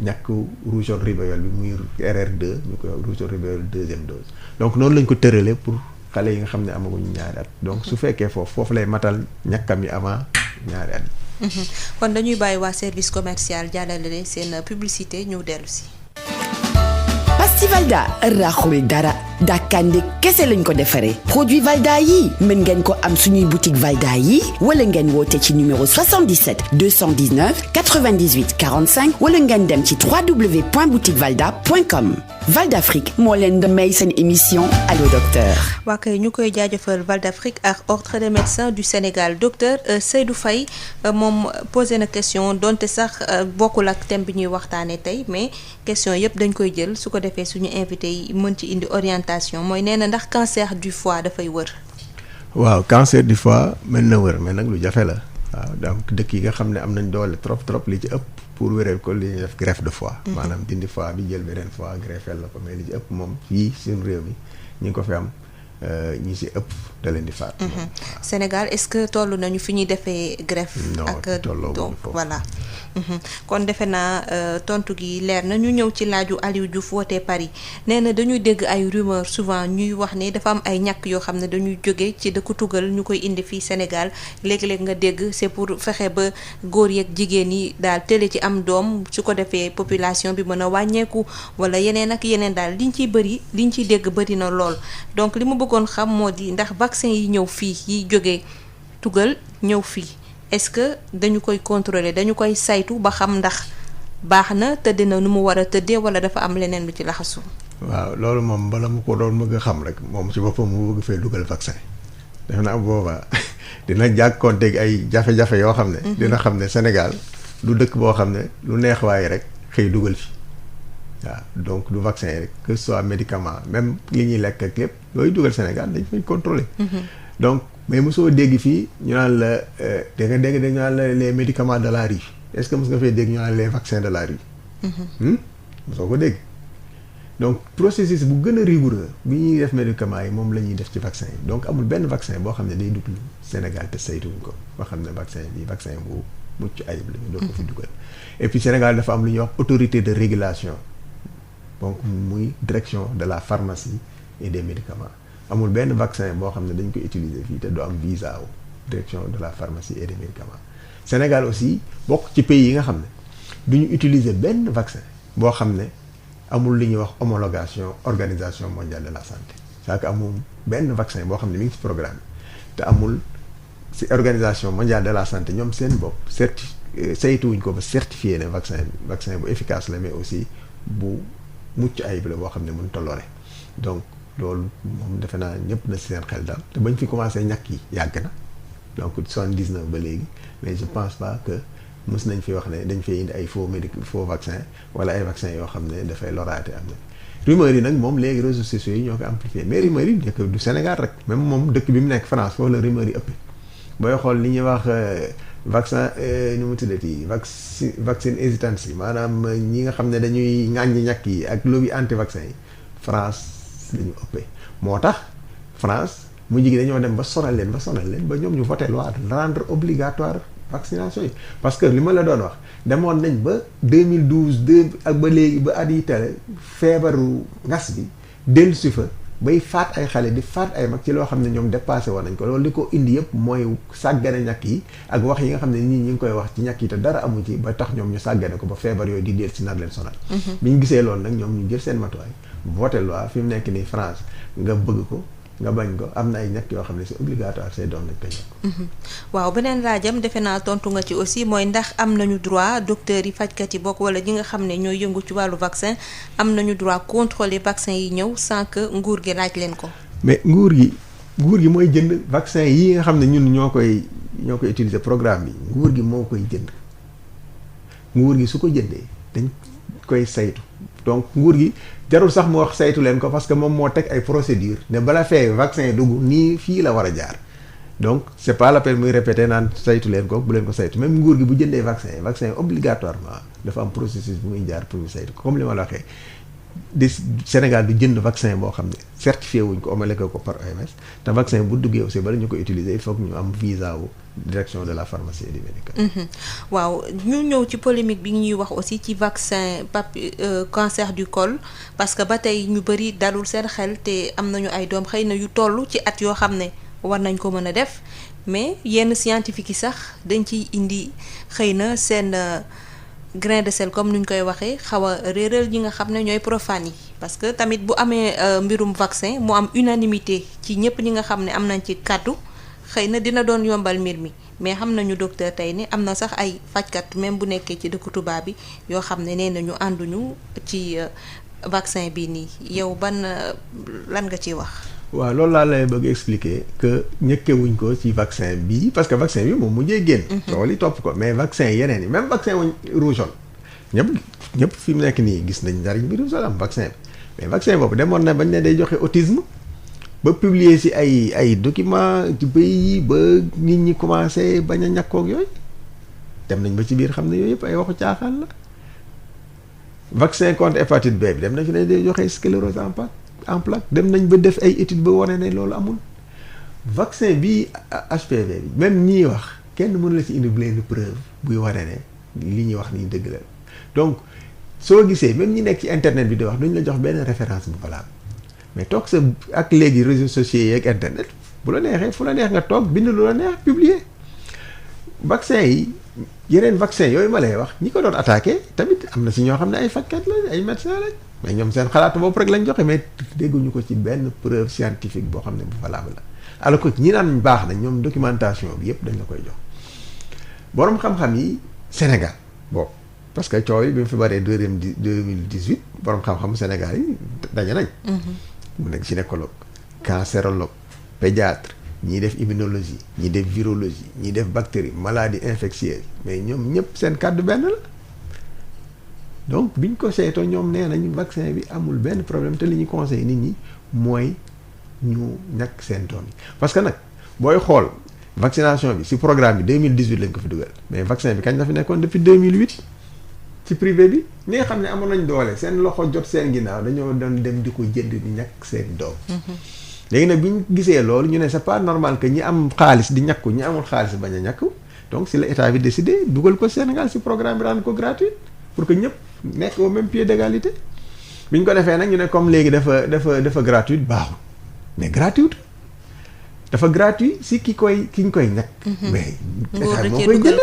ñàkk rougeole rubéole bi muy RR2 ñu koy rougeole rubéole deuxième dose donc noonu lañ ko tëralee pour xale yi nga xam ne amaguñu ñaari at donc su fekkee foofu lay matal ñàkkam yi avant ñaari at yi. kon dañuy bàyyi waa service commercial jàllale seen publicité ñu dellu si. pasti Valda raxul dara dàkkande kese lañ ko defaree produit Valda yi mën ngeen ko am suñuy boutique Valda yi wala ngeen woote ci numéro 77 219 98 45 wala ngeen dem ci www.boutiquevalda.com Valdafrique moo leen di may seen émission Allo Docteur. waa kay ñu koy jaajëfal Valdafrique ak ordre des médecins du Sénégal docteur Seydou Faye moom posé na question donte sax bokkul ak thème bi ñuy waxtaanee tey mais question yëpp dañ koy jël su ko defee suñu invité yi mën ci indi orientation mooy nee na ndax cancer du foie dafay wër. waaw cancer du foie mën na wër mais nag lu jafe la waaw donc dëkk yi nga xam ne am nañ doole trop li ci ëpp pour wéral ko li ñuy def greffe de foie. maanaam dindi foie bi jël beneen foie greffel la ko mais li ci ëpp moom fii suñu réew mi ñu ngi ko fi am ñi si ëpp da leen di faat. Sénégal est-ce que toll nañu fi ñuy defee greffe. ak donc voilà. kon defe naa tontu gi leer na ñu ñëw ci laaju Aliou Diouf wootee Paris nee na dañuy dégg ay rumeur souvent ñuy wax ne dafa am ay ñàkk yoo xam ne dañuy jóge ci dëkku tugal ñu koy indi fii Sénégal léeg-léeg nga dégg c'est pour fexe ba góor yeeg jigéen yi daal télé ci am doom su ko defee population bi mën a wàññeeku wala yeneen ak yeneen daal liñ ciy dégg bëri na lool donc li mu bëggoon xam moo di ndax vaccin yi ñëw fii yi jógee tugal ñëw fii est-ce que dañu koy contrôler dañu koy saytu ba xam ndax baax na tëdd na nu mu war a tëddee wala dafa am leneen lu ci laxasu. waaw loolu moom bala mu ko doon bëgg a xam rek moom ci boppam mu bëgg fee dugal vaccin def na am boobaa dina jàkkoonteeg ay jafe-jafe yoo xam ne. dina xam ne Sénégal du dëkk boo xam ne lu neex waaye rek xëy dugal fi waaw donc du vaccin rek que ce soit médicament même li ñuy lekk ak lépp looy dugal Sénégal dañ fay contrôler. donc mais mosoo dégg fii ñu naan la da nga dégg dañu naan la les médicaments de la rue est-ce que mos nga fee dégg ñu naan les vaccins de la rue. mosoo ko dégg donc processus bu gën a rigoureux bi ñuy def médicaments yi moom la ñuy def ci vaccin yi donc amul benn vaccin boo xam ne day dugg Sénégal te saytuwuñ ko boo xam ne vaccin bu mucc ayib la ñu doon ko fi dugal. et puis Sénégal dafa am lu ñuy wax autorité de régulation donc muy direction de la pharmacie et des médicaments. amul benn vaccin boo xam ne dañ ko utiliser fii te du am visa wu direction de la pharmacie et des médicaments Sénégal aussi bokk ci pays yi nga xam ne du ñu utiliser benn vaccin boo xam ne amul li ñuy wax homologation organisation mondiale de la santé c'est-à-dire que amul benn vaccin boo xam ne mi ngi ci programme te amul ci organisation mondiale de la santé ñoom seen bopp saytuwuñ ko ba certifié ne vaccin bu efficace la mais aussi bu mucc ayib la boo xam ne mun tolloore donc loolu moom defe naa ñëpp na si seen xel daal te bañ fi commencé ñàkk yi yàgg na donc 79 ba léegi mais je pense pas que mës nañ fi wax ne dañ fay indi ay faux vaccin wala ay vaccin yoo xam ne dafay loraate am na rumeur yi nag moom léegi réseaux sociaux yi ñoo ko amplifié mais rumeur yi dëkk du Sénégal rek même moom dëkk bi mu nekk France foofu la rumeur yi ëpp booy xool li ñuy wax vaccin nu mu tuddati vaccine hésitance yi maanaam ñi nga xam ne dañuy ŋàññi ñàkk yi ak lobby anti vaccin yi France lañu ëppee moo tax France mu jigi dañoo dem ba sonal leen ba ñoom ñu voté loi rendre obligatoire vaccination yi parce que li ma la doon wax demoon nañ ba 2012 ak ba léegi ba at yi tale feebaru ngas bi dellu si fa bay faat ay xale di faat ay mag ci loo xam ne ñoom dépassé woon nañ ko loolu li ko indi yëpp mooy sàggane ñàkk yi ak wax yi nga xam ne nit ñi ngi koy wax ci ñàkk yi te dara amu ci ba tax ñoom ñu sàggane ko ba feebar yooyu di dellu si nar leen sonal bi ñu gisee loolu nag ñoom ñu jël seen matuwaay voté loi fi mu nekk nii France nga bëgg ko nga bañ ko am na ay ñàkk yoo xam ne c'est obligatoire say doom lañ koy ñàkk. waaw beneen laajam defe naa tontu nga ci aussi mooy ndax am nañu droit docteurs yi fajkat yi bokk wala ñi nga xam ne ñooy yëngu ci wàllu vaccin am nañu droit contrôler vaccin yi ñëw sans que nguur gi laaj leen ko. mais nguur gi mooy jënd vaccin yi nga xam ne ñun ñoo koy utiliser programme bi nguur gi moo koy jënd nguur gi su ko jëndee dañ koy saytu donc nguur gi. jarul sax mu wax saytu leen ko parce que moom moo teg ay procédure ne bala fee vaccin yi dugg nii fii la war a jaar donc c'est pas la peine muy répéter naan saytu leen ko bu leen ko saytu même nguur gi bu jëndee vaccin yi obligatoirement dafa am processus bu muy jaar pour ñu saytu ko comme li ma la waxee di Sénégal du jënd vaccin boo xam ne certifié wuñ ko homologué ko par OMS te vaccin bu duggee aussi bala ñu ko utiliser il faut que ñu am visa wu direction de la pharmacie et du médicament. waaw ñu ñëw ci polémique bi ñuy wax aussi ci vaccin cancer du col parce que ba tey ñu bëri dalul seen xel te am nañu ay doom xëy na yu toll ci at yoo xam ne war nañ ko mën a def mais yenn scientifique yi sax dañ ciy indi xëy na seen grain de sel comme nuñ koy waxee xaw a réeral ñi nga xam ne ñooy profane yi parce que tamit bu amee mbirum vaccin mu am unanimité ci ñëpp ñi nga xam ne am nañ ci kàddu xëy na dina doon yombal mbir mi mais xam nañu docteur tey ni am na sax ay fajkat même bu nekkee ci dëkku tubaab bi yoo xam ne nee nañu ànduñu ci vaccin bi nii yow lan nga ciy wax. waaw loolu laa lay bëgg expliquer que ñëkkewuñ ko ci vaccin bi parce que vaccin bi moom mujjee génn. loolu topp ko mais vaccin yeneen yi même vaccin wuñ rougeole ñëpp fi mu nekk nii gis nañ njariñ bi rougeole am vaccin bi mais vaccin boobu demoon na bañ ne day joxe autisme ba publier ci ay documents ci pays yi ba nit ñi commencé bañ a ñàkkoog yooyu dem nañ ba ci biir xam ne yooyu yëpp ay waxu caaxaan la. vaccin contre hépatite B bi dem nañ fi ne day joxe sclérose en plaque dem nañ ba def ay études ba wane ne loolu amul. vaccin bi HPV bi même ñii wax kenn mënu la ci indi benn preuve buy wane ne li ñuy wax nii dëgg la donc soo gisee même ñi nekk ci internet bi di wax duñ la jox benn référence bu valable mais toog sa ak léegi réseaux sociaux yi ak internet bu la neexee fu la neex nga toog bind lu la neex publier. vaccin yi yeneen vaccin yooyu ma lay wax ñi ko doon attaqué tamit am na si ñoo xam ne ay fajkat lañ ay médecin lañ mais ñoom seen xalaatu bopp rek lañ joxe mais dégguñu ko ci benn preuve scientifique boo xam ne bu valable la alors que ñi naan baax na ñoom documentation bi yëpp dañ la koy jox boroom xam-xam yi Sénégal boobu parce que coow yi bi mu fi baree 2018 boroom xam-xamu Sénégal yi daje nañ. mu nekk gynécologue cancérologue pédiatre ñii def immunologie ñii def virologie ñii def bactérie maladie infectieuse mais ñoom ñëpp seen kàddu benn la donc biñ ko seetoo ñoom nee nañ vaccin bi amul benn problème te li ñu conseillé nit ñi mooy ñu ñàkk seen doom yi parce que nag booy xool vaccination bi si programme bi 2018 lañ ko fi dugal mais vaccin bi kañ la fi nekkoon depuis 2008 ci privé bi ñi nga xam ne amoon nañ doole seen loxo jot seen ginnaaw dañoo doon dem di ko jënd di ñàkk seen doom. léegi nag bi ñu gisee loolu ñu ne c'est pas normal que ñi am xaalis di ñàkku ñi amul xaalis bañ a ñàkku donc si la état bi décidé dugal ko Sénégal si programme bi rendre ko gratuit pour que ñëpp nekk au même pied d'égalité bi ñu ko defee nag ñu ne comme léegi dafa gratuit baaxul mais gratuit dafa gratuit si ki ñu koy ñàkk. mais état moo koy jël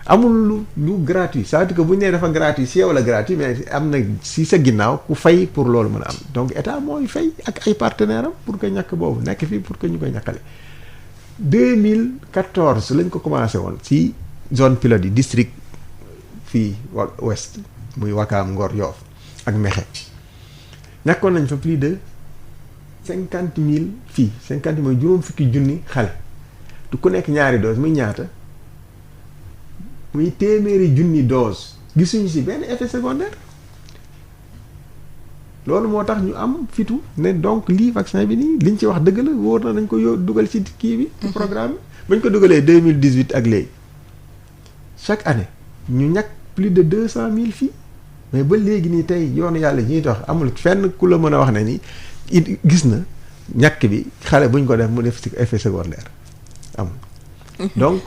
amul lu gratuit ça veut dire que bu ñu nee dafa gratuit si yow la gratuit mais am na si sa ginnaaw ku fay pour loolu mën a am donc état mooy fay ak ay partenaires am pour que ñàkk boobu nekk fii pour que ñu koy ñàkkale 2014 lañ ko commencé woon si zone pilote yi district fii ouest muy Wakaam Ngor Yoff ak Mexe ñàkkoon nañ fa plus de 50,000 fii 50 mooy juróom fukki junni xale du ku nekk ñaari dose muy ñaata muy téeméeri junni dose gisuñu si benn effet secondaire loolu moo tax ñu am fitu ne donc lii vaccin bi nii liñ ci wax dëgg la wóor na nañ ko dugal ci kii bi ci programme bi bañ ko dugalee 2018 ak léegi chaque année ñu ñàkk plus de 200,000 fii mais ba léegi nii tey yoonu yàlla ñuy dox amul fenn ku la mën a wax ne ni gis na ñàkk bi xale buñ ko def mu def ci effet secondaire amul donc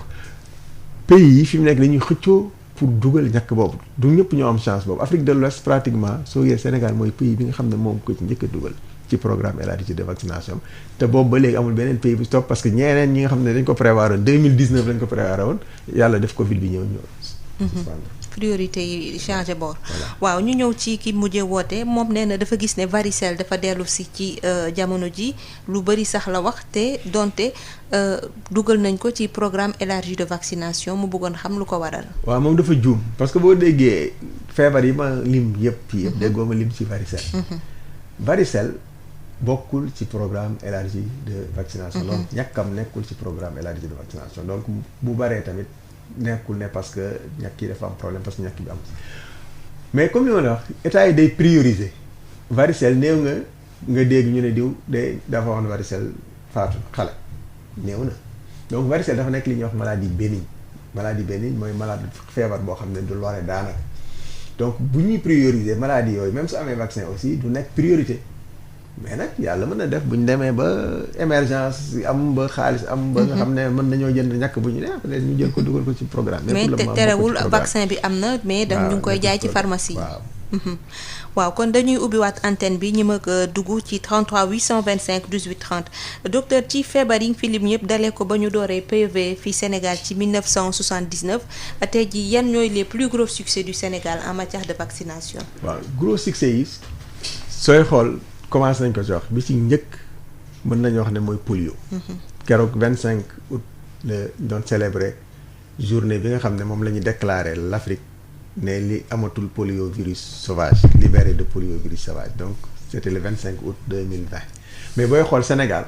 pays yi fi mu nekk dañuy xëccoo pour dugal ñàkk boobu du ñëpp ñoo am chance boobu Afrique de l'Ouest pratiquement soo yee Sénégal mooy pays bi nga xam ne moom ko ci njëkk a dugal ci programme élargi de vaccination te boobu ba léegi amul beneen pays bu stop parce que ñeneen ñi nga xam ne dañ ko prévoir woon 2019 lañ ko prévoir woon yàlla def Covid bi ñëw priorité yi changé boor waaw ñu ñëw ci ki mujjee woote moom nee na dafa gis ne varicelle dafa dellu si ci jamono ji lu bëri sax la wax te donte dugal nañ ko ci programme élargi de vaccination mu bëggoon xam lu ko waral. waaw moom dafa juum parce que boo déggee feebar yi ma lim yëpp déggoo ma lim ci varicelle. varicelle bokkul ci programme élargi de vaccination. donc ñàkkam nekkul ci programme élargi de vaccination donc bu baree tamit. nekkul ne parce que ñàkk yi dafa am problème parce que ñàkk bi am mais comme li ma la wax état yi day prioriser varicelle néew nga dégg ñu ne diw dafa wax varicelle faatu xale néew na donc varicelle dafa nekk li ñuy wax maladie bénigne mooy maladie feebar boo xam ne du lore daanaka donc bu ñuy prioriser maladie yooyu même su amee vaccin aussi du nekk priorité mais nag yàlla mën na def bu ñu demee ba émergence am ba xaalis am ba nga xam ne mën nañoo jënd ñàkk bu ñu ne après ñu jël ko dugal ko ci programme mais terewul vaccin bi am na mais daf ñu ngi koy jaay ci pharmacie yi waaw kon dañuy ubbiwaat antenne bi ñi ma dugg ci 33 825 18 30 docteur ci feebar yi nga fi lim yëpp dalee ko ba ñu dooree PV fii Sénégal ci 1979 tey ji yan ñooy les plus gros succès du Sénégal en matière de vaccination. waaw gros succès yi sooy xool commencé nañ ko jox bi ci njëkk mën nañu wax ne mooy polio. keroog 25 août la doon célébrer journée bi nga xam ne moom la ñu déclaré l'Afrique ne li amatul poliovirus sauvage libéré de poliovirus sauvage donc c'était le 25 août 2020 mais booy xool Sénégal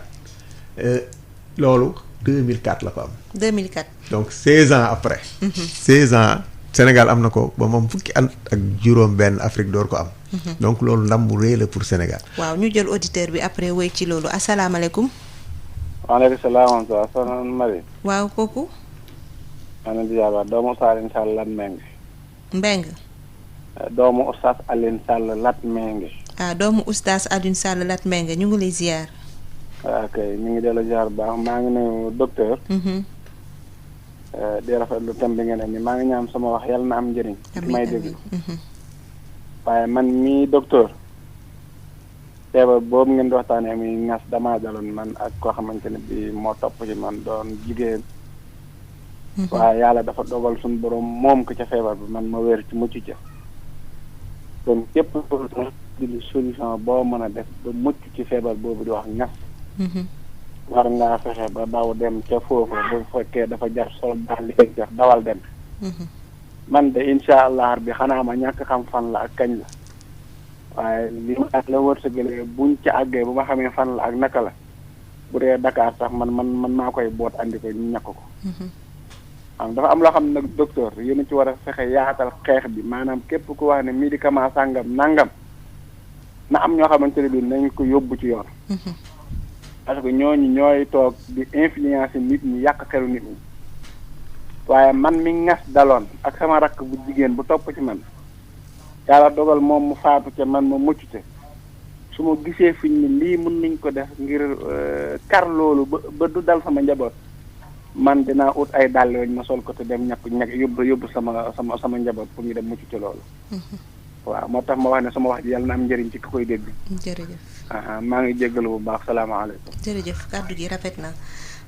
loolu 2004 la ko am. 2004. donc 16 ans après. 16 ans Sénégal am na ko ba moom fukki at ak juróom-benn Afrique door ko am. donc loolu ndam bu rëy la pour Sénégal. waaw ñu jël auditeur bi après wéy ci loolu asalaamaaleykum. waaleykum salaam wa rahmatulah soxna Marie. waaw kooku. ana di yàlla doomu Oustaz Alioune Sall Lat Mbengue. Mbengue. doomu Oustaz Alioune Sall Lat Mbengue. doomu Oustaz Alioune Sall Lat Mbengue ñu ngi lay ziar. waaw kay ñu ngi dellu ziar bu baax maa ngi nuyu docteur. di rafetlu thème bi ngeen indi maa ngi ñaan sama wax yàlla na am njëriñ. may déglu. waaye man mii docteur. feebar boobu ngeen di waxtaanee muy ngas damaa daloon man ak koo xamante ne bii moo topp ci man doon jigéen. waaye yàlla dafa dogal suñu borom moom ko ca feebar bi man ma wér ci mucc ca. kon képp di solution boo mën a def ba mucc ci feebar boobu di wax ngas. war ngaa fexe ba daw dem ca foofu bu fekkee dafa jar sol daal li koy def dawal dem. man de incha allah bi xanaa ma ñàkk xam fan la ak kañ la. waaye li ma ak la wërsëgalee buñ ca àggee bu ma xamee fan la ak naka la bu dee Dakar sax man maa koy boot andi ko ñu ñàkk ko. dafa am loo xam ne nag docteur yéen a ci war a fexe yaatal xeex bi maanaam képp ku wax ne médicament sàngam nangam na am ñoo xamante ne bii nañ ko yóbbu ci yoon. parce que ñooñu ñooy toog di influencer nit ñi yàq xelu nit ñi waaye man mi ngas daloon ak sama rakk bu jigéen bu topp ci man. yàlla dogal moom mu faatu ca man ma mucc te su ma gisee fi ni lii mën nañ ko def ngir kar loolu ba du dal sama njaboot man dinaa ut ay dàll yooyu ma sol ko te dem ñàkk yóbbu sama njaboot pour ñu dem mucc ci loolu. waaw moo tax ma wax ne sama wax ji yàlla na am njëriñ ci ki koy dégg. jërëjëf. maa ngi jéggalu bu baax salaamaaleykum. jërëjëf kàddu gi rafet na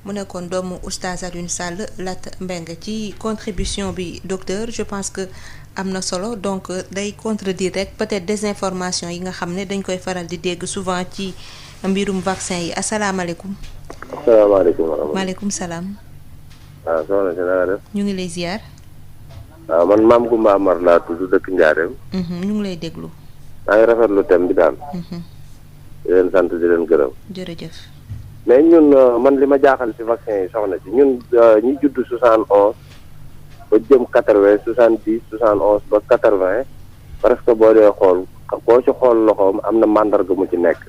mu nekkoon doomu Oustaz Alioune Sall Lat Mbengue ci contribution bi docteur je pense que. am na solo donc day contredire rek peut-être désinformation yi nga xam ne dañ koy faral di dégg souvent ci mbirum vaccin yi asalaamaaleykum. asalaamaaleykum wa rahmatulah. maaleykum salaam. waaw soxna si na nga def. ñu ngi lay ziar. waaw man Maam Goumba Amar laa tudd dëkk Njaareem. ñu ngi lay déglu. maa ngi rafetlu thème bi daal. di leen sant di leen gërëm. jërëjëf. mais ñun man li ma jaaxal ci vaccin yi soxna si ñun ñi judd 71. ba jëm 80 70 71 ba 80 presque boo dee xool koo ci xool loxoom am na màndarga mu ci nekk.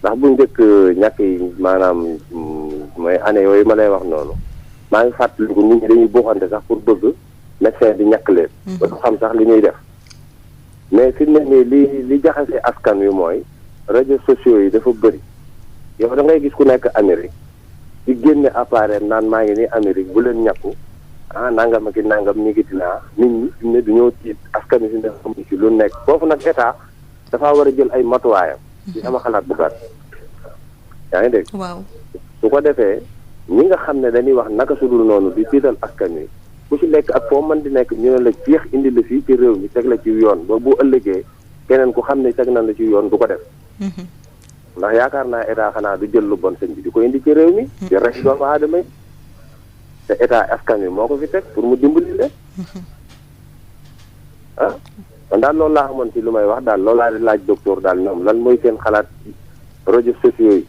ndax bu njëkk ñàkk yi maanaam mooy année yooyu ma lay wax noonu maa ngi fàttaliku nit ñi dañuy buuxante sax pour bëgg médecin di ñàkk leen. ba du xam sax li ñuy def. mais fi mu ne nii li jaxase askan wi mooy réseaux sociaux yi dafa bëri yow da ngay gis ku nekk Amérique di génne appareil naan maa ngi nii Amérique bu leen ñàkku. nangam ak nangam ñu ngi dinaa nit ñi fi mu ne dañoo tiit askan wi fi ne xam ci lu nekk foofu nag état dafa war a jël ay matuwaayam. ci sama xalaat bu gàtt. yaa ngi dégg. waaw su ko defee ñi nga xam ne dañuy wax naka su dul noonu di tiital askan wi ku ci nekk ak foo mën di nekk ñu ne la jeex indi la fii ci réew mi teg la ci yoon ba bu ëllëgee keneen ku xam ne teg na la ci yoon du ko def. ndax yaakaar naa état xanaa du jël lu bon sëñ bi di ko indi ci réew mi. di rek doomu aadama yi te état askan wi moo ko fi teg pour mu dimbali leen. man daal loolu laa xamoon ci lu may wax daal loolu laa di laaj docteur daal ñoom lan mooy seen xalaat ci réseaux sociaux yi.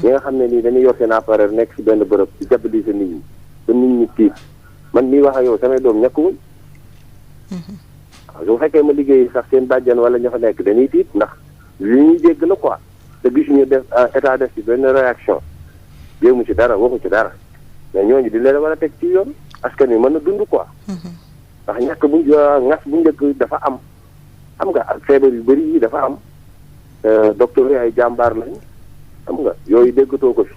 ñi nga xam ne nii dañuy yor seen appareil nekk ci benn bërëb ci jàppale nit ñi ba nit ñi tiit man mii wax ak yow samay doom ñàkkuwuñ. waaw su fekkee ma liggéey sax seen bàjjan wala ña fa nekk dañuy tiit ndax li ñuy dégg la quoi te gisuñu def état def ci benn réaction jéemu ci dara waxu ci dara mais ñooñu di leen war a teg ci yoon askan wi mën na dund quoi. ndax ñàkk bu ngas bu njëkk dafa am. xam nga ak feebar yu bëri yi dafa am docteur yi ay jàmbaar lañ xam nga yooyu déggatoo ko fi.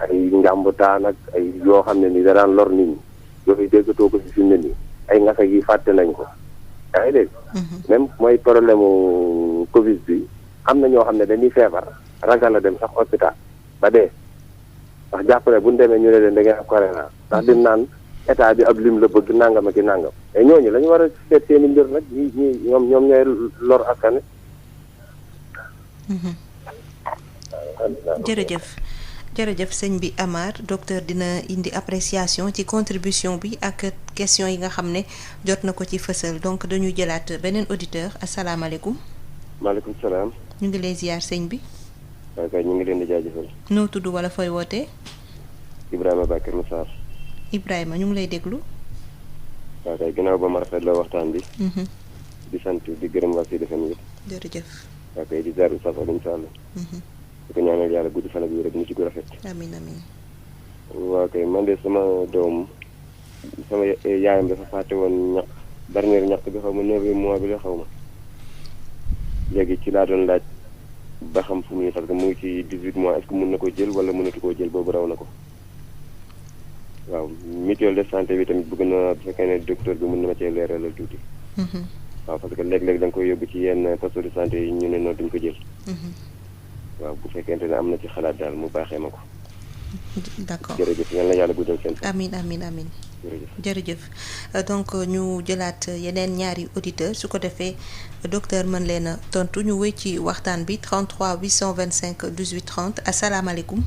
ay njàmbutaan ak ay yoo xam ne ni da daan lor nit ñi yooyu déggatoo ko fi mu ne nii ay ngasa yi fàtte nañ ko. yaa ngi dégg. même mooy problème mu Covid bi am na ñoo xam ne dañuy feebar ragal a dem sax hôpital ba dee ndax jàppale bu ñu demee ñu ne leen da ngeen am corona ndax di naan état bi ab lim la bëgg nangam ak i nangam mais ñooñu la ñu war a seet seen i mbir nag ñoom ñooy lor askan jërëjëf sëñ bi Amar docteur dina indi appréciation ci contribution bi ak question yi nga xam ne jot na ko ci fësal donc dañuy jëlaat beneen auditeur asalaamaaleykum. maaleykum salaam. ñu ngi lay ziar sëñ bi. waaw kay ñu ngi leen di jaajëfal. noo tudd wala fooy wootee. Ibrahima Bakir Moussa. Ibrahima ñu ngi lay déglu. waaw kay ginnaaw ba ma rafetloo waxtaan bi. di sant di gërëm waa Sud FM yi. jërëjëf. waaw kay di ziar Oustaz Alioune Sall. di ko ñaanal yàlla guddi fan ak wér ak mucc gu rafet. amiin amiin. waaw kay man de sama doom sama yaayam dafa fàtte woon ñaq dernier ñaq bi xaw ma 9e mois bi la xaw ma léegi ci laa doon laaj ba xam fu muy parce que mu ngi ci 18 mois est-ce que mën na ko jël wala mënatu koo jël boobu raw na ko waaw mutuelle de santé bi tamit bëgg na bu fekkee ne docteur bi mën na ma cee leeralal tuuti. waaw parce que léeg-léeg da nga koy yóbbu ci yenn poste de santé yi ñu ne noonu duñ ko jël. waaw bu fekkente ne am na ci xalaat daal mu baaxee ma ko. d'accord jërëjëf yal na yàlla guddal seen. amiin jërëjëf donc ñu jëlaat yeneen ñaari auditeurs su ko defee docteur mën leen a tontu ñu wéy ci waxtaan bi 33 825 18 30 asalaamaaleykum.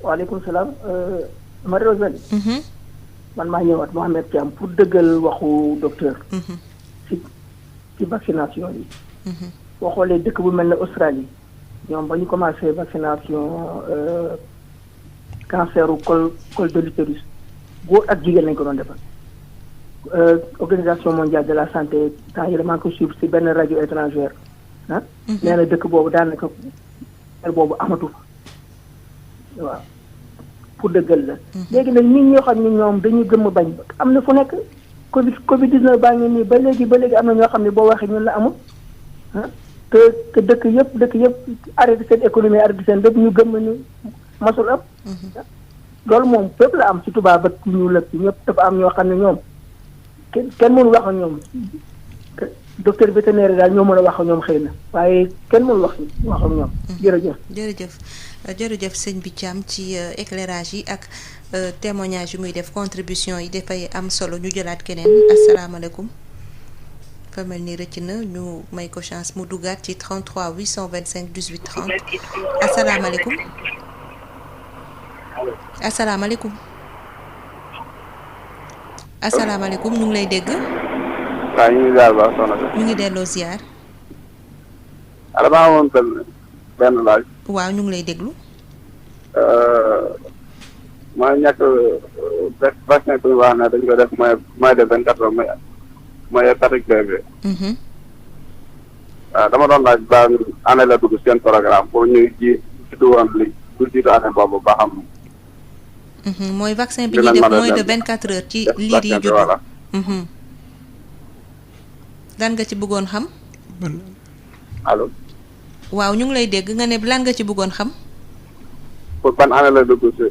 waaleykum salaam. Marie-Roselyne. man maa ñëwaat Mohamed Thiam pour dëggal waxu docteur. ci vaccination yi. boo xoolee dëkk bu mel ne Australie ñoom ba ñu commencé vaccination canceru col de l'utérus góor ak jigéen lañ ko doon defal. Organisation mondiale de la santé temps yi maa ngi ko suivre ci benn rajo étrangère ah. nee na dëkk boobu daanaka boobu amatu fa waaw pour dëggal la. léegi nag nit ñoo xam ne ñoom dañuy gëm bañ am na fu nekk Covid 19 baa ngi nii ba léegi am na ñoo xam ne boo waxee ñun la amul ah te dëkk yëpp arrêté seen économie arrêté seen lépp ñu gëm ñu masul am. loolu moom fépp la am ci tubaab ak ñu lëkk ñëpp dafa am ñoo xam ne ñoom kenn mënu wax ak ñoom docteur vétérinaire daal ñoo mën a wax ak ñoom xëy na waaye kenn mënu wax ak ñoom. jërëjëf sëñ bi Thiam ci éclairage yi ak témoignage yu muy def contribution yi dafay am solo ñu jëlaat keneen asalaamaaleykum. fa mel ni rëcc na ñu may ko chance mu duggaat ci 33 825 18 30 asalaamaaleykum. asalaamaaleykum. asalaamaaleykum ñu ngi lay dégg. waaw ñu ngi ziar baax soxna si. ñu ngi delloo ziar. dama amoon benn laaj. waaw ñu ngi lay déglu. ma ñàkk vaccin bi wax ne dañ ko def moins de 24 heures mooy hépatite B. waaw dama doon laaj ba année la dugg seen programme pour ñu ji ci woon li du jiitu année boobu ba xam. mooy vaccin bi ñuy def moins de 24 heures ci liir yi judd. lan nga ci bëggoon xam. allo. waaw ñu ngi lay dégg nga ne lan nga ci bëggoon xam. pour ban année la dugg ci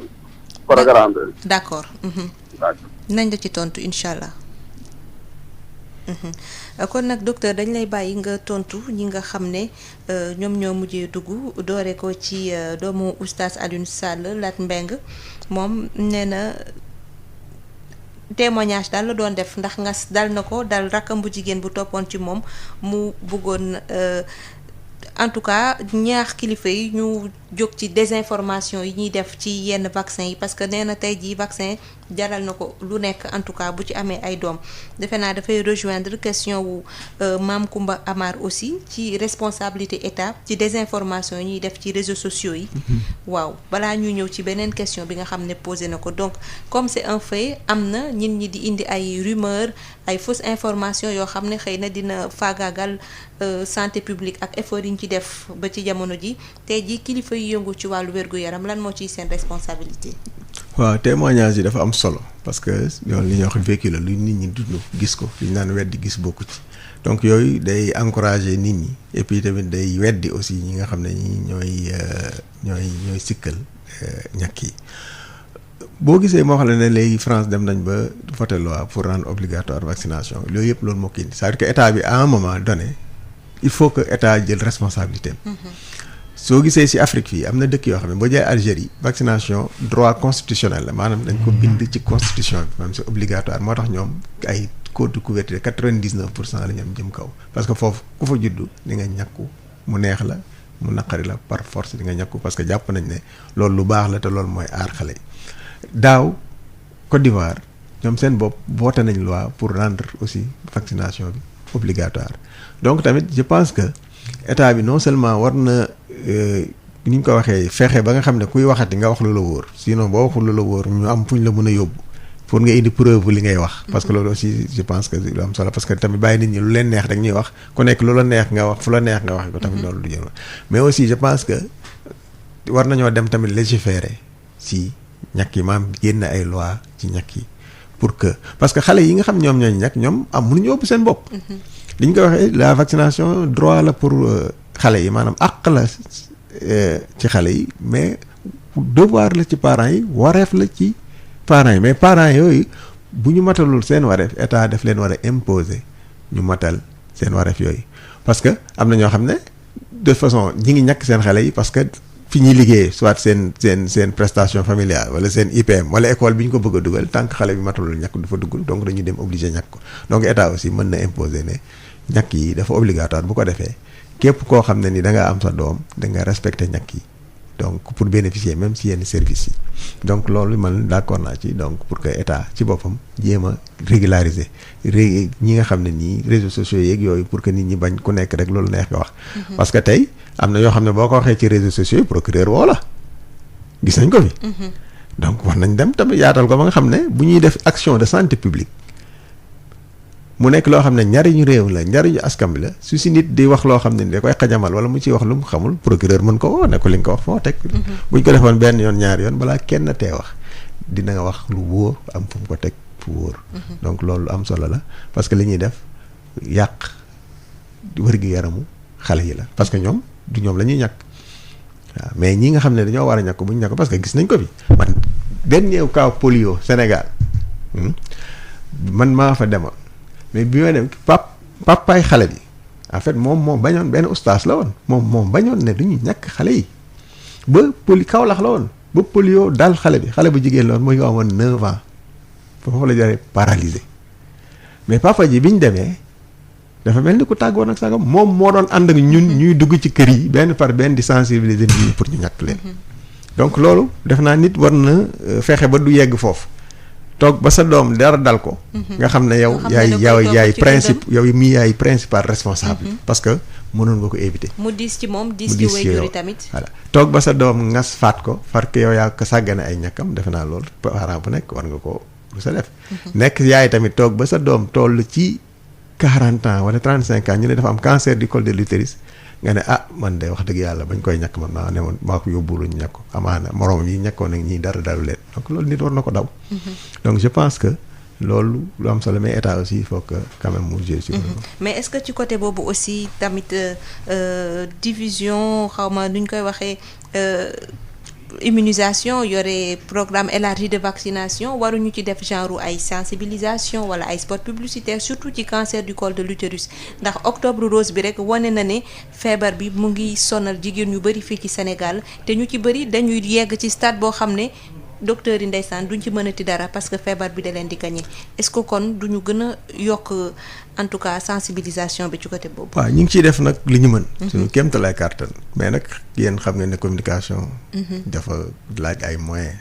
programme bi. d'accord. nañ la ci tontu incha allah. kon nag docteur dañ lay bàyyi nga tontu ñi nga xam ne ñoom ñoo mujjee dugg doore ko ci doomu oustaz Alioune Sall Lat Mbeng moom nee na témoignage daal la doon def ndax ngas dal na ko dal rakkam bu jigéen bu toppoon ci moom mu bëggoon en tout cas ñaax kilifa yi ñu jóg ci désinformation yi ñuy def ci yenn vaccin yi parce que nee na tey jii vaccin jaral na ko lu nekk en tout cas bu ci amee ay doom defe naa dafay rejoindre question wu Mame Koumba Amar aussi ci responsabilité état ci désinformation yi ñuy def ci réseaux sociaux yi. waaw balaa ñuy ñëw ci beneen question bi nga xam ne posé na ko donc comme c'est un fait am na nit ñi di indi ay rumeur ay fausses informations yoo xam ne xëy na dina faagaagal santé publique ak effort yi ñu ci def ba ci jamono ji tey jii kilifa yi yëngu ci wàllu wér-gu-yaram lan moo ciy seen responsabilité. waaw témoignage yi dafa am solo parce que yoon li ñuy wax vécu la lu nit ñi dund gis ko li ñu naan weddi gis bokku ci donc yooyu day encourager nit ñi et puis tamit day weddi aussi ñi nga xam ne ñi ñooy sikkal ñàkk yi boo gisee moo xam ne léegi France dem nañ ba voter loi pour rendre obligatoire vaccination loolu yëpp loolu moo ko indi c'est-à-dire que état bi à un moment donné il faut que état jël responsabilité soo gisee ci Afrique fii am na dëkk yoo xam ne boo jëlee Algérie vaccination droit constitutionnel la maanaam dañ ko bind ci constitution bi maanaam c'est obligatoire moo tax ñoom ay code de couverture 99% la ñu am jëm kaw parce que foofu ku fa juddu di nga ñàkku mu neex la mu naqari la par force di nga ñàkku parce que jàpp nañ ne loolu lu baax la te loolu mooy aar xale yi daaw Côte d'Ivoire ñoom seen bopp voté nañ loi pour rendre aussi vaccination bi obligatoire donc tamit je pense que état bi non seulement war na ni ñu ko waxee fexe ba nga xam ne kuy waxati nga wax lu la wóor sinon boo waxul lu la wóor ñu am fu ñu la mën a yóbbu pour nga indi preuve li ngay wax. parce que loolu aussi je pense que lu am solo parce que tamit bàyyi nit ñi lu leen neex rek ñuy wax ku nekk lu la neex nga wax fu la neex nga wax ko tamit loolu du jël mais aussi je pense que war nañoo dem tamit légiférer si ñàkk yi maam génn ay loi ci ñàkk yi pour que parce que xale yi nga xam ñoom ñooñu ñàkk ñoom mënuñu ëpp seen bopp. li ñu ko waxee la vaccination droit la pour xale yi maanaam àq la ci xale yi mais devoir la ci parents yi wareef la ci parents yi mais parents yooyu bu ñu matalul seen wareef état daf leen war a imposer ñu matal seen wareef yooyu parce que am na ñoo xam ne de façon ñi ngi ñàkk seen xale yi parce que fi ñuy liggéeyee soit seen prestation familiale wala seen IPM wala école bi ñu ko bëgg a dugal tant que xale bi matalul ñàkk du fa duggul donc dañuy dem obligé ñàkk ko donc état aussi mën na imposer ne ñàkk yi dafa obligatoire bu ko defee képp koo xam ne ni da nga am sa doom da nga respecter ñàkk yi donc pour bénéficier même si yenn services yi donc loolu man d'accord naa ci donc pour que état ci boppam jéem a régulariser ñi nga xam ne nii réseaux sociaux yeeg yooyu pour que nit ñi bañ ku nekk rek loolu neex nga wax. parce que tey am na yoo xam ne boo ko waxee ci réseaux sociaux yi procureur woo la gis nañ ko fi. donc war nañ dem tamit yaatal ko ba nga xam ne bu ñuy def action de santé publique mu nekk loo xam ne njariñu réew la njariñu askan bi la su si nit di wax loo xam ne da koy xajamal wala mu ciy wax lu mu xamul procureur mën ko woo ne ko li nga ko wax foo teg. buñ ko defoon benn yoon ñaari yoon balaa kenn tee wax dina nga wax lu wóor am fu mu ko teg fu wóor. donc loolu am solo la parce que li ñuy def yàq wér-gu-yaramu xale yi la parce que ñoom du ñoom la ñuy ñàkk waaw mais ñi nga xam ne dañoo war a ñàkk bu ñu ñàkk parce que gis nañ ko fi man dernier cas polio Sénégal man maa fa demoon. mais bi ma dem papaay xale bi en fait moom bañoon benn ustaas la woon moom bañoon ne du ñu ñàkk xale yi ba Kaolack la woon ba polio dal xale bi xale bu jigéen la woon mu ngi amoon 9 ans foofu la jaree paralysé mais papa ji bi ñu demee dafa mel ni ku tàggoon ak sagam moom moo doon ànd ak ñun ñuy dugg ci kër yi benn par benn di sensibiliser nit ñi pour ñu ñàkk leen donc loolu def naa nit war na fexe ba du yegg foofu toog ba sa doom dara dal ko. nga xam ne yow yaay principal responsable. parce que mënoon nga ko éviter. mu diis ci moom diis ci waajur yi tamit. voilà toog ba sa doom ngas faat ko far que yow yaa ko sàggane ay ñàkkam defe naa loolu parent bu nekk war nga ko lu sa def. nekk yaay tamit toog ba sa doom toll ci 40 ans wala 35 ans ñu ne dafa am cancer du col de l'utérus nga ne man de wax dëgg yàlla bañ koy ñàkk man maa ne woon maa ko yóbbu lu ñu ñàkk ko amaana moroom yi ñàkkoon ak ñii dara dalu leen donc loolu nit war na ko daw. donc je pense que loolu lu am solo mais état aussi il faut que quand même mu jouer sur mais est-ce que ci côté boobu aussi tamit division xaw ma nuñ koy waxee immunisation yore programme élargi de vaccination waruñu ci def genre ay sensibilisation wala ay spot publicitaire surtout ci cancer du col de l'utérus ndax octobre rose bi rek wane na ne feebar bi mu ngi sonal jigéen yu bari fii ci Sénégal te ñu ci bari dañuy yegg ci stade boo xam ne docteur yi ndeysaan duñ ci mënati dara parce que feebar bi da leen di gagné est-ce que kon duñu gën a yokk en tout cas sensibilisation bi ci côté boobu. waaw ñu ngi ciy def nag li ñu mën. suñu kéemtalaay kàttan mais nag yéen xam ngeen ne communication. dafa laaj ay moyens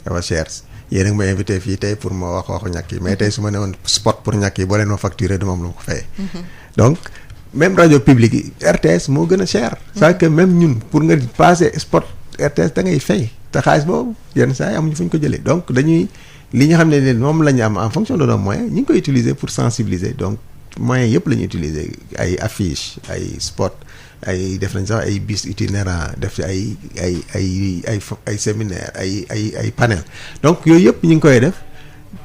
dafa cher. yéen a ngi ma invité fii tey pour ma waxu ñàkk yi mais tey su ma ne woon spot pour ñàkk yi boo leen ma facturé du ma am lu ma ko fayee. donc même rajo publique yi RTS moo gën a cher. c'est que même ñun pour nga passer spot RTS da ngay fay. te xaalis boobu yenn saa yi amuñu fu ñu ko jëlee donc dañuy li nga xam ne moom la ñu am en fonction de nos moyens ñu ngi koy utiliser pour sensibiliser donc moyens yëpp la ñuy utiliser ay affiches ay spot ay def nañ sax ay bus itinérant def ci ay séminaire ay panel donc yooyu yëpp ñu ngi koy def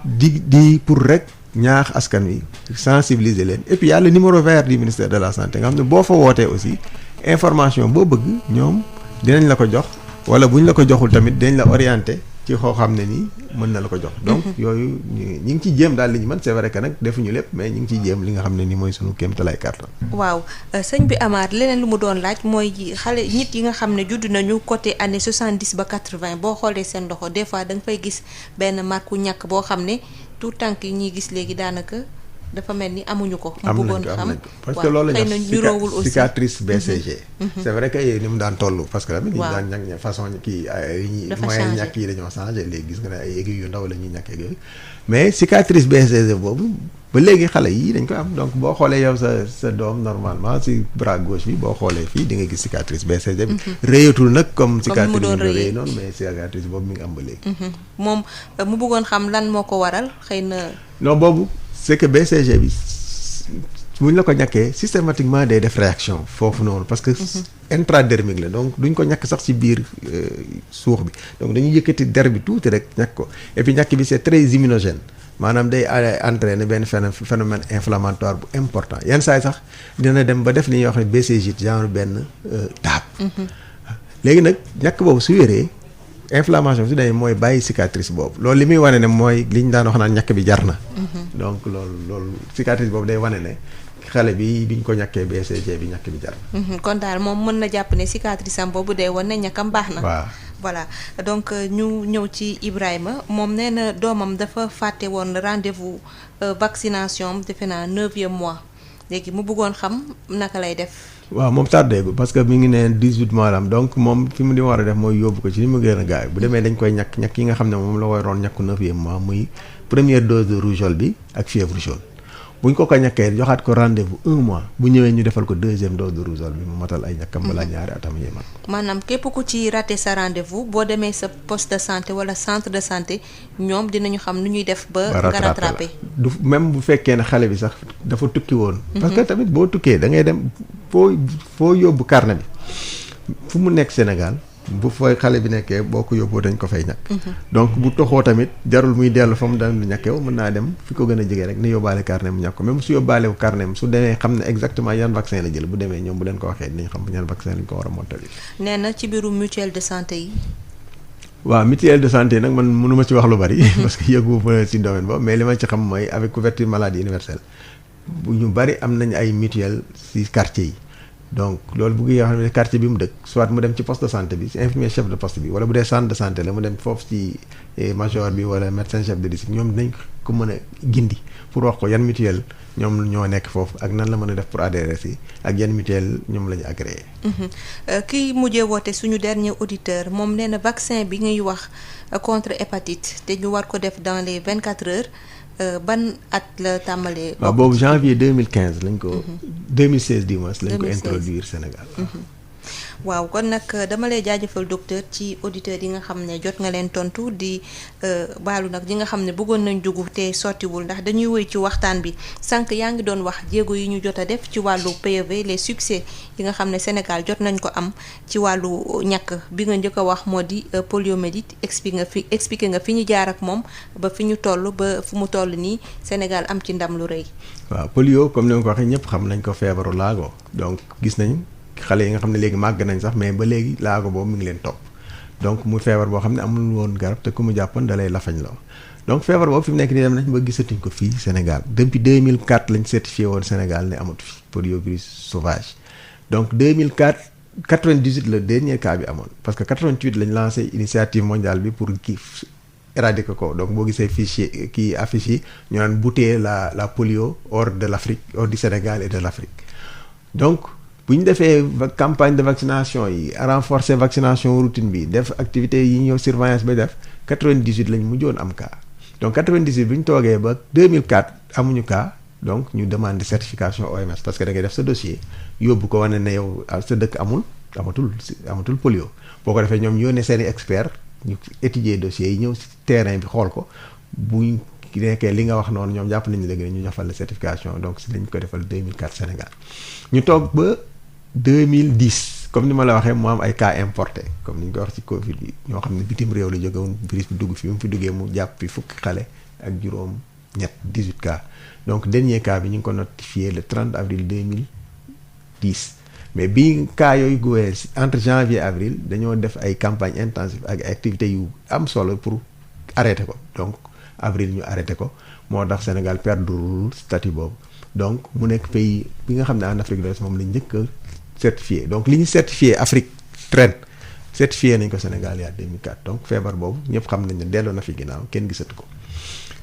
di pour rek ñaax askan wi sensibiliser leen et puis y a le numéro vert du ministère de la santé nga xam ne boo fa wootee aussi information boo bëgg ñoom dinañ la ko jox. wala bu ñu la ko joxul tamit dañ la orienté ci xoo xam ne nii mën na la ko jox. donc yooyu ñi ngi ciy jéem daal li ñu mën c'est vrai que nag defuñu lépp mais ñi ngi ciy jéem li nga xam ne nii mooy sunu kéemtalaay kàttan. waaw sëñ bi Amar leneen lu mu doon laaj mooy xale nit yi nga xam ne judd nañu côté année 70 ba 80 boo xoolee seen loxo des fois da nga fay gis benn marku ñàkk boo xam ne tout tànk yi ñuy gis léegi daanaka. dafa mel ni amuñu ko. mu bëggoon xam parce que loolu la ñuy cicatrice BCG. c'est vrai que ni mu daan toll parce que tamit. waaw ñu daan ñàkk façon kii ay. moyen ñàkk yi dañoo changé léegi gis nga ne ay aiguilles yu ndaw la ñuy ñàkk ak yooyu mais cicatrice BCG boobu ba léegi xale yii dañ koy am donc boo xoolee yow sa doom normalement si bras gauche bi boo xoolee fii di nga gis cicatrice BCG bi. réyatul nag comme cicatrice bi ñu rëy noonu mais cicatrice boobu mi ngi am ba léegi. moom mu bëggoon xam lan moo ko waral xëy na. non boobu. c'est que BCG bi bu ñu la ko ñàkkee systématiquement day def réaction foofu noonu parce que intradermique la donc duñ ko ñàkk sax ci biir suux bi donc dañuy yëkkati der bi tuuti rek ñàkk ko et puis ñàkk bi c'est très immunogène maanaam day entraîner benn phénomène inflammatoire bu important yenn saa yi sax dina dem ba def li ñuy wax ne BCG genre benn taab. léegi nag ñàkk boobu su wéree inflammation su demee mooy bàyyi cicatrice boobu loolu li muy wane ne mooy li ñu daan wax naan ñàkk bi jar na. donc loolu cicatrice boobu day wane ne xale bi biñ ko ñàkkee BCG bi ñàkk bi jar na. kon daal moom mën na jàpp ne cicatrice am boobu day wane ne ñàkkam baax na. waaw voilà donc ñu ñëw ci Ibrahima moom nee na doomam dafa fàtte woon rendez-vous vaccination defe naa 9e mois léegi mu bëggoon xam naka lay def. waaw moom tardé parce que mi ngi ne 18 mois la am donc moom fi mu di war a def mooy yóbbu ko ci ni mu gën a gaaw bu demee dañ koy ñàkk yi nga xam ne moom la waroon ñàkk 9e mois muy première dose de rougeole bi ak fièvre jaune bu ñu ko ñàkkee joxaat ko rendez-vous 1 mois bu ñëwee ñu defal ko 2e dose de rougeole bi mu matal ay ñàkkam balaa ñaari atam yi mag. maanaam képp ku ci raté sa rendez-vous boo demee sa poste de santé wala centre de santé ñoom dinañu xam nu ñuy def ba nga rattrapé du même bu fekkee ne xale bi sax dafa tukki woon. parce que tamit boo tukkee da ngay dem foo yóbbu carnet bi fu mu nekk Sénégal bu fay xale bi nekkee boo ko yóbboo dañ ko fay ñàkk. donc bu toxoo tamit jarul muy dellu fa mu daan ñàkkeew mën naa dem fi ko gën a jege rek ni yóbbaale carnet mu ñàkk ko même su yóbbaale carnet su demee xam ne exactement yan vaccin la jël bu demee ñoom bu leen ko waxee dinañ xam yan vaccin lañ ko war a mottali. nee na ci biiru mutuelle de santé yi. waaw mutuelle de santé nag man mënuma ci wax lu bari. parce que yëgu ma ci domaine boobu mais li ma ci xam mooy avec couverture maladie universelle bu ñu bari am nañ ay mutuelle ci quartier yi. donc loolu bu nga xam ne quartier bi mu dëkk soit mu dem ci poste de santé bi ci infirmier chef de poste bi wala bu dee centre de santé la mu dem foofu ci major bi wala médecin chef de district ñoom dinañ ko mën a gindi pour wax ko yan mutuelle ñoom ñoo nekk foofu ak nan la mën a def pour adhérer si ak yan mutuelle ñoom la ñu agréé. kii mujjee woote suñu dernier auditeur moom nee na vaccin bi ngay wax contre hépatite te ñu war ko def dans les 24 heures. ban at la tàmbalee. waaw boobu janvier 2015 lañ ko. 2016 dimanche lañ ko introduire Sénégal. waaw kon nag dama lay jaajëfal docteur ci auditeurs yi nga xam ne jot nga leen tontu di baalu nag ñi nga xam ne bëggoon nañ dugg te sottiwul ndax dañuy woy ci waxtaan bi sànq yaa ngi doon wax jéego yi ñu jot a def ci wàllu PEV les succès yi nga xam ne Sénégal jot nañ ko am ci wàllu ñàkk bi nga njëkk a wax moo di poliomyélite expliqué nga fi ñu jaar ak moom ba fi ñu toll ba fu mu toll nii Sénégal am ci ndam lu rëy. waaw polio comme ni ma ko waxee ñëpp xam nañ ko feebaru laago donc gis nañ. xale yi nga xam ne léegi màgg nañ sax mais ba léegi laago boobu mi ngi leen topp donc muy feebar boo xam ne amul woon garab te ku mu jàppoon da lay lafañ loo donc feebar boobu fi mu nekk nii dem nañ ba gisatuñ ko fii Sénégal depuis 2004 lañ certifié woon Sénégal ne amatu fi poliovirus sauvage donc 2004 98 le dernier cas bi amoon parce que 88 lañ lancé initiative mondiale bi pour kii éradiquer ko donc boo gisee fichier kii affiche yi ñu naan bouter la polio hors de l'Afrique hors du Sénégal et de l'Afrique donc bu ñu defee campagne de vaccination yi renforcer vaccination routine bi def activités yi ñëw surveillance ba def 98 lañ mujjoon am cas donc 98 bu ñu toogee ba 2004 amuñu cas donc ñu demande certification OMS parce que da ngay def sa dossier yóbbu ko wane ne yow sa dëkk amatul polio boo ko defee ñoom yónnee seeni expert ñu étudier dossier yi ñëw si terrain bi xool ko buñ nekkee li nga wax noonu ñoom jàpp nañu léegi ñu defal la certification donc si lañ ko defal 2004 Sénégal ñu toog ba 2010 comme ni ma la waxee mu am ay cas importés comme ni ñu ko wax ci Covid bi ñoo xam ne bitim réew la jóge woon virus bi dugg fi mu fi duggee mu jàpp fi fukki xale ak juróom ñett 18 cas donc dernier cas bi ñu ngi ko notifié le 30 avril 2010 mais bi cas yooyu góowee entre janvier avril dañoo def ay campagne intensive ak activités yu am solo pour arrêter ko donc avril ñu arrêté ko moo tax Sénégal perdre statut boobu donc mu nekk pays bi nga xam ne en Afrique de l'Ouest moom lañ njëkk a certifié donc li ñu certifié Afrique ren certifié nañ ko Sénégal il y a 2004 donc feebar boobu ñëpp xam nañ ne delloo na fi ginnaaw kenn gisatu ko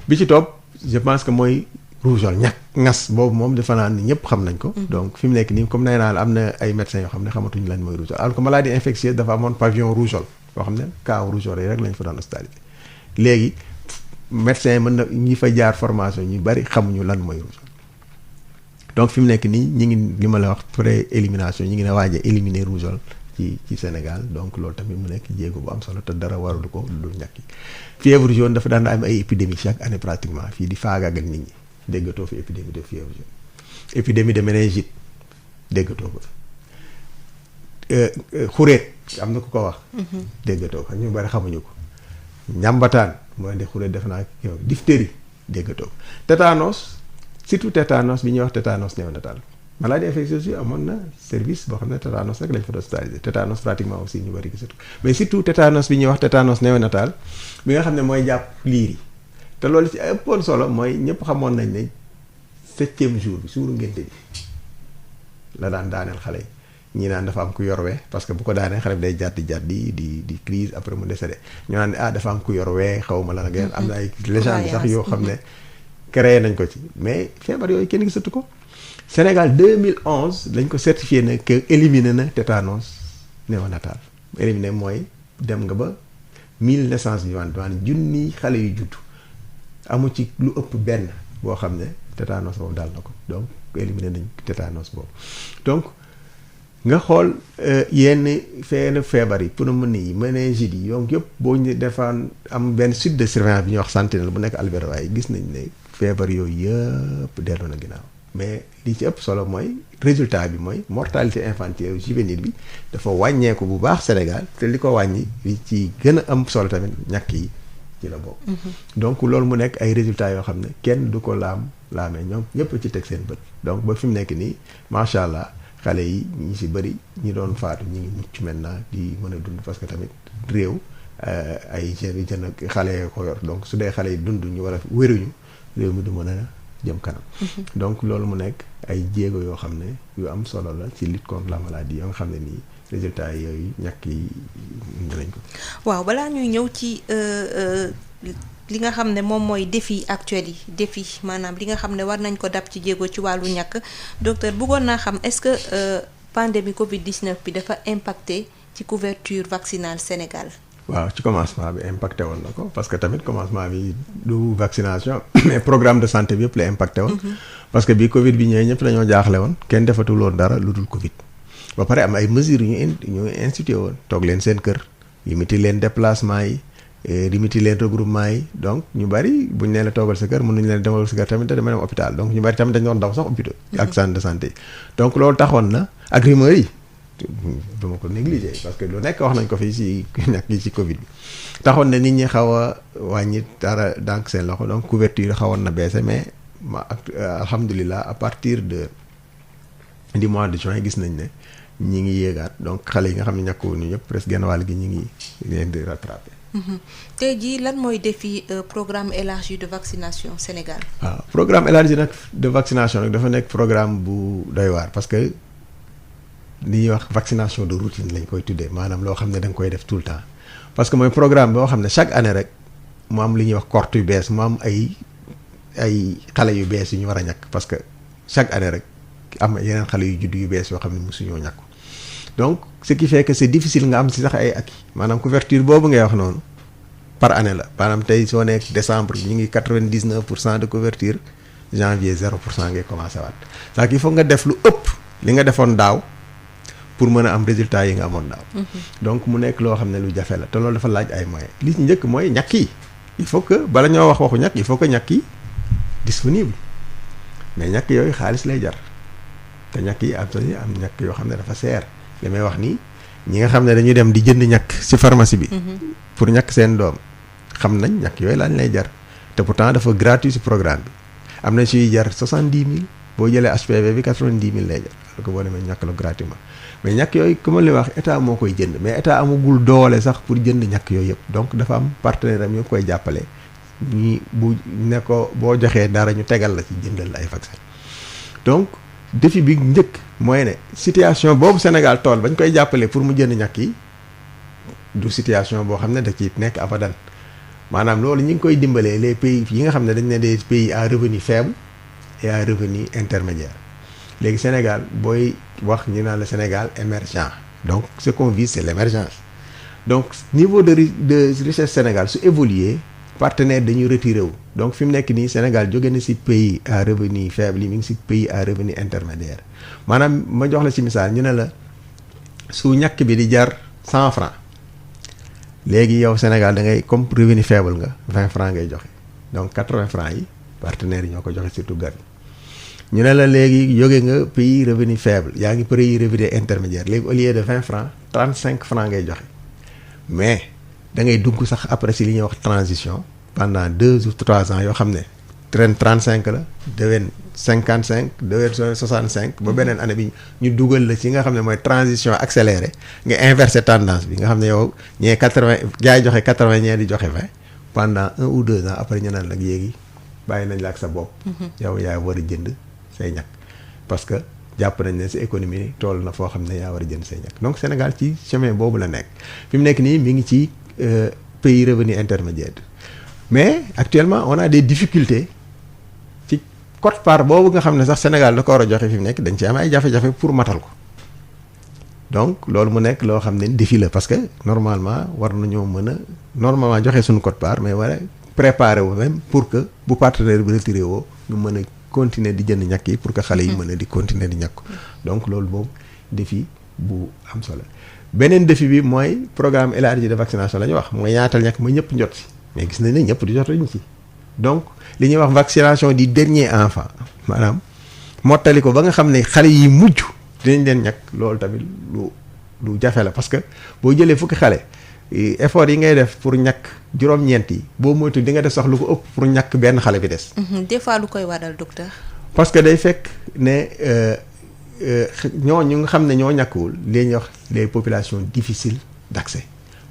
bi ci topp je pense que mooy rougeole ngas boobu moom defe naa ni ñëpp xam nañ ko. donc fi mu nekk nii comme nee naa la am na ay médecins yoo xam ne xamatuñ lan mooy rougeole alors que maladie infectieuse dafa amoon pavillon rougeole boo xam ne cas rougeole yi rek lañ fa doon hospitalisé léegi médecin mën na ñi fa jaar formation ñu bari xamuñu lan mooy rougeole donc fi mu nekk nii ñi ngi li ma la wax pré élimination ñi ngi ne waaj a éliminer rougeole ci Sénégal donc loolu tamit mu nekk jéego bu am solo te dara warul ko lu ñàkk yi fièvre jaune dafa daan am ay épidémie chaque année pratiquement fii di faagaagal nit ñi déggatoo fi épidémie de fièvre jaune épidémie de méningite déggatoo ko fi xureet am na ku ko wax déggatoo ko ñu bari xamuñu ko njàmbataan mooy de xureet def naa yow diphtérie déggatoo tétanos surtout tétanos bi ñuy wax tétanos néonatal maladie infectieuse yi amoon na service boo xam ne tétanos rek lañ fa doon hospitalisé tétanos pratiquement aussi ñu bari gisatu mais surtout tétanos bi ñuy wax tétanos néonatal bi nga xam ne mooy jàpp liir yi te loolu ci ëppoon solo mooy ñëpp xamoon nañ ne 7e jour bi suuru ngénte bi la daan daaneel xale yi ñii naan dafa am ku yorwee parce que bu ko daanee xale bi day jàddi di crise après mu décédé ñu naan dafa am ku yorwee xaw ma la nag am na ay légende sax yoo xam ne créé nañ ko ci mais feebar yooyu kenn gisatu ko Sénégal 2011 lañ ko certifié na que éliminé na tétanos néonatal éliminé mooy dem nga ba 1000 naissances vivantes maanaam junni xale yu judd amu ci lu ëpp benn boo xam ne tétanos boobu daal na ko donc éliminé nañ tétanos boobu donc nga xool yenn feebar yi pneumonie yi méningite yi donc yëpp boo ñu defaan am benn site de surveillance bi ñuy wax sentinelle bu nekk Albert waaye gis nañ ne feebar yooyu yëpp dellu na ginnaaw mais li ci ëpp solo mooy résultat bi mooy mortalité infantile juvénile bi dafa wàññeeku bu baax Sénégal te li ko wàññi li ci gën a am solo tamit ñàkk yi ci la bokk. donc loolu mu nekk ay résultats yoo xam ne kenn du ko laamee ñoom ñëpp ci teg seen bët donc ba fi mu nekk nii macha allah xale yi ñi si bëri ñi doon faatu ñi ngi mucc maintenant di mën a dund parce que tamit réew ay jeunes xale ko yor donc su dee xale yi dund ñu war a wéruñu réew mi du mën a jëm kanam. donc loolu mu nekk ay jéego yoo xam ne yu am solo la ci lutte contre la maladie yoo nga xam ne nii résultats yooyu ñàkk yi nañ ko. waaw balaa ñuy ñëw ci li nga xam ne moom mooy défi actuel yi défi maanaam li nga xam ne war nañ ko dab ci jéego ci wàllu ñàkk docteur bëggoon naa xam est-ce que pandémie Covid-19 bi dafa impacté ci couverture vaccinale Sénégal. waaw ci commencement bi impacté woon na ko parce que tamit commencement bi du vaccination mais programme de santé bi yëpp la impacté woon. parce que bi Covid bi ñëwee ñëpp dañoo jaaxle woon kenn defatul woon dara lu dul Covid. ba pare am ay mesures ñu institué woon toog leen seen kër limité leen déplacement yi limité leen regroupement yi donc ñu bari buñ nee la toogal sa kër mënuñu leen demal sa kër tamit te dama dem hôpital donc ñu bari tamit dañu doon daw sax hôpital ak centre de santé yi donc loolu taxoon na ak rumeur yi dama ko négligé parce que lu nekk wax nañ ko fii ci ñàkk yi ci Covid bi taxoon na nit ñi xaw a wàññi dara dànk seen loxo donc couverture xawoon na baissé mais alhamdulilah à partir du mois de juin gis nañ ne ñi ngi yéegaat donc xale yi nga xam ne ñàkkuwuñu ñëpp presque genn wàll gi ñi ngi leen di rattraper. tey jii lan mooy défi programme élargi de vaccination Sénégal. waaw programme élargi nag de vaccination nag dafa nekk programme bu doy waar parce que li ñuy wax vaccination de routine lañ koy tuddee maanaam loo xam ne da nga koy def tout le temps parce que mooy programme boo xam ne chaque année rek mu am li ñuy wax cohorte yu bees mu am ay xale yu bees yu ñu war a ñàkk parce que chaque année rek am yeneen xale yu judd yu bees yoo xam ne mosuñoo ñàkku donc ce qui fait que c'est difficile nga am si sax ay acquis maanaam couverture boobu ngay wax noonu par année la maanaam tey soo nekk décembre ñu ngi 99% de couverture janvier 0% ngay commencé waat c'est qu'il faut nga def lu ëpp li nga defoon daaw pour mën a am résultat yi nga amoon daaw. donc mu nekk loo xam ne lu jafe la te loolu dafa laaj ay moyens li ci njëkk mooy ñàkk yi il faut que bala ñoo wax waxu ñàkk il faut que ñàkk yi disponible mais ñàkk yooyu xaalis lay jar te ñàkk yi am ñàkk yoo xam ne dafa seer li may wax nii ñi nga xam ne dañuy dem di jënd ñàkk ci pharmacie bi. pour ñàkk seen doom xam nañ ñàkk yooyu lañ lay jar te pourtant dafa gratuit ci programme bi am na ciy jar 70 000 boo jëlee HPV bi 90 000 lay jar alors que boo demee ñàkk la gratuitement mais ñàkk yooyu comme li wax état moo koy jënd mais état amagul doole sax pour jënd ñàkk yooyu yëpp donc dafa am partenaire am yu koy jàppale ñi bu ne ko boo joxee dara ñu tegal la ci jëndal la ay vaccin donc défi bi njëkk mooy ne situation boobu Sénégal tool bañ koy jàppale pour mu jënd ñàkk yi du situation boo xam ne da ciy nekk abadan maanaam loolu ñu ngi koy dimbalee les pays yi nga xam ne dañ ne des pays à revenu faible et à revenu intermédiaire léegi Sénégal booy wax ñu naan la Sénégal émergent donc ce qu'on vise c'est l'émergence donc niveau de richesse Sénégal su évoluer partenaire dañuy retiré wu donc fi mu nekk nii Sénégal jóge na ci pays à revenu faible yi mi ngi ci pays à revenu intermédiaire maanaam ma jox la ci misaal ñu ne la su ñàkk bi di jar 100 francs léegi yow Sénégal da ngay comme revenu faible nga 20 francs ngay joxe donc 80 francs yi partenaires yi ñoo ko joxe surtout gan ñu ne la léegi jóge nga pays revenu faible yaa ngi pays revenu intermédiaire léegi au lieu de 20 francs 35 francs ngay joxe mais da ngay dugg sax après si li ñuy wax transition pendant 2 ou 3 ans yoo xam ne ren 35 la déwén 55 déwén 65 ba beneen année bi ñu dugal la ci nga xam ne mooy transition accélérée nga inverser tendance bi nga xam ne yow ñee 80 jaay joxe 80 ñee di joxe 20 pendant 1 ou 2 ans après ñu naan nag yéegi bàyyi nañ la ak sa bopp. yow yaa war a jënd say ñàkk parce que jàpp nañ ne sa économie toll na foo xam ne yaa war a jënd say ñàkk donc Sénégal ci chemin boobu la nekk fi mu nekk nii mi ngi ci pays revenu intermédiaire mais actuellement on a des difficultés ci quote-part boobu nga xam ne sax Sénégal da ko war a joxe fi mu nekk dañ ci am ay jafe-jafe pour matal ko donc loolu mu nekk loo xam ne défi la parce que normalement war nañoo mën a normalement joxe suñu quote-part mais war a préparer wu même pour que bu partenaire bi retiré woo ñu mën a continuer di jënd ñàkk yi pour que xale yi mën a di continuer di ñàkk donc loolu boobu défi bu am solo beneen défi bi mooy programme élargi de vaccination la ñu wax mooy yaatal ñàkk ma ñëpp njot si mais gis nañ ne ñëpp di jotuñu ci donc li ñuy wax vaccination du dernier enfant maanaam mottali ko ba nga xam ne xale yi mujj dinañ leen ñàkk loolu tamit lu jafe la parce que boo jëlee fukki xale effort yi ngay def pour ñàkk juróom-ñeent yi boo moytu di nga def sax lu ko ëpp pour ñàkk benn xale bi des. des fois lu koy waral docteur. parce que day fekk ne ñooñu nga xam ne ñoo ñàkkuwul li ñuy wax les populations difficiles d'accès